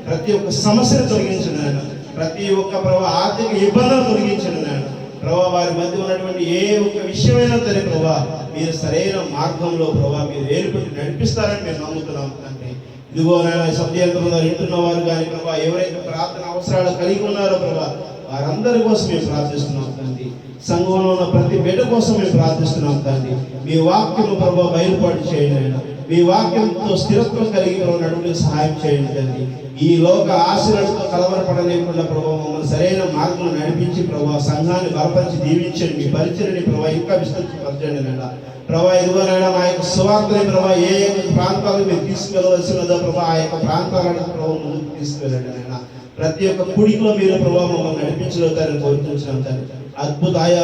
ప్రతి ఒక్క సమస్యను తొలగించండి, ప్రతి ఒక్క ప్రభావ ఆర్థిక ఇబ్బందులు తొలగించండి ప్రభావ. వారి మధ్య ఉన్నటువంటి ఏ ఒక్క విషయమైనా సరే ప్రభావ మీరు సరైన మార్గంలో ప్రభావ మీరు ఏర్పడి నడిపిస్తారని మేము నమ్ముతున్నాం తండ్రి. ఇదిగో సత్యంత్రంలో వింటున్న వారు కానీ ప్రభా ఎవరైతే ప్రార్థన అవసరాలు కలిగి ఉన్నారో ప్రభా వారందరి కోసం మేము ప్రార్థిస్తున్నాం తండ్రి. సంఘంలో ఉన్న ప్రతి బిడ్డ కోసం మేము ప్రార్థిస్తున్నాం తండ్రి. మీ వాక్యము ప్రభా బయలుపాటు చేయండి ఆయన. మీ వాక్యంతో స్థిరత్వం కలిగి నడుపుకి సహాయం చేయండి తండ్రి. ఈ లోక ఆశలతో కలవరపడలేకుండా ప్రభావ మమ్మల్ని సరైన మార్గంలో నడిపించి ప్రభావ సంఘాన్ని బలపరిచి దీవించండి. మీ పరిచయని ప్రభావ ఇంకా విస్తృతపరచండి నాయన ప్రభా. ఇదిగోనైనా మా యొక్క సువార్తని ప్రభావ ఏ ప్రాంతాలకు మీరు తీసుకెళ్ళవలసినదో ప్రభా ఆ యొక్క ప్రాంతాలను ప్రభావ ముందుకు తీసుకెళ్ళండి నాయన. ప్రతి ఒక్క కుడిలో మీరు ప్రభావ మమ్మల్ని నడిపించగలుగుతారని కోరుకుంటున్నాం తండ్రి.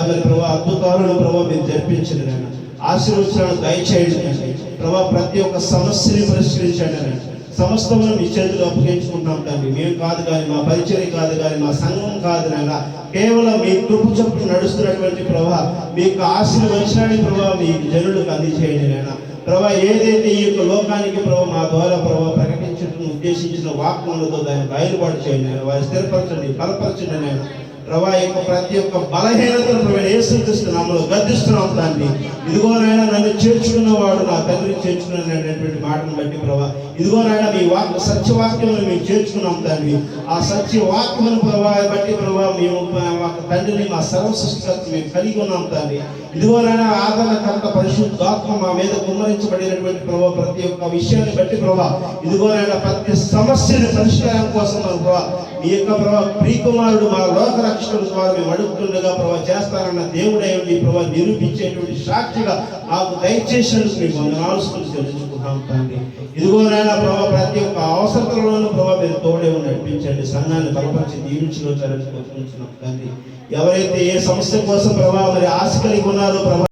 మరి ప్రభావ అద్భుతాలను ప్రభావ మీరు జరిపించండి నాయన. ఆశీర్వచనాలను దయచేయండి ప్రభావ. ప్రతి ఒక్క సమస్యని పరిష్కరించండి నాయన. సమస్తమును మీ చేతులు అప్పగించుకుంటాం తండ్రి. మేము కాదు కానీ, మా పరిచయం కాదు కానీ, మా సంఘం కాదు నాయన, కేవలం మీ కృప చొప్పున నడుస్తున్నటువంటి ప్రభా మీకు ఆశీర్వచనాన్ని ప్రభావ మీ జనులకు అందజేయండి నాయన ప్రభా. ఏదైతే ఈ యొక్క లోకానికి ప్రభావ మా ద్వారా ప్రభావ ప్రకటించడం ఉద్దేశించిన వాక్యములతో దాన్ని బయలుపాటు చేయండి, వారి స్థిరపరచండి, బలపరచండి నాయన. ప్రభా యొక్క ప్రతి ఒక్క బలహీనతను ప్రభు యేసుక్రీస్తు నామములో గద్దిస్తున్నాం తండ్రి. ఇదిగో నాయన నన్ను చేర్చుకున్నవాడు నా తండ్రిని చేర్చుకున్నటువంటి మాటను బట్టి ప్రభా, ఇదిగో నాయన మీ సత్యవాక్యమును మేము చేర్చుకున్నాం తండ్రి. ఆ సత్యవాక్యమును ప్రభా బట్టి ప్రభా మేము మా తండ్రిని మా సర్వ సృష్టికర్త మేము కలిగి ఉన్నాం తండ్రి. ఇదిగో నాయన ఆదరణకర్త పరిశుద్ధాత్మ మా మీద కుమ్మరించబడినటువంటి ప్రభా ప్రతి ఒక్క విషయాన్ని బట్టి ప్రభా, ఇదిగో నాయన ప్రతి సమస్యని పరిష్కారం కోసం ప్రభా మీ యొక్క ప్రభా ప్రియకుమారుడు మా లోక రక్షకుల ద్వారా మేము అడుగుతుండగా ప్రభా చేస్తారన్న దేవుడై ఉండి ప్రభా నిరూపించేటువంటి సాక్షిగా మాకు దయచేసినందుకు మీకు వందనాలు చెల్లించుకుంటాం తండ్రి. ఇదిగో నాయన ప్రభా ప్రతి ఒక్క అవసరతలోనూ ప్రభా మీరు తోడే నడిపించండి. సంఘాన్ని బలపరిచి దీవించులో చరించుకుంటున్నాం తండ్రి. ఎవరైతే ఏ సమస్య కోసం ప్రభా మరి ఆశ కలిగి ఉన్నారో ప్రభా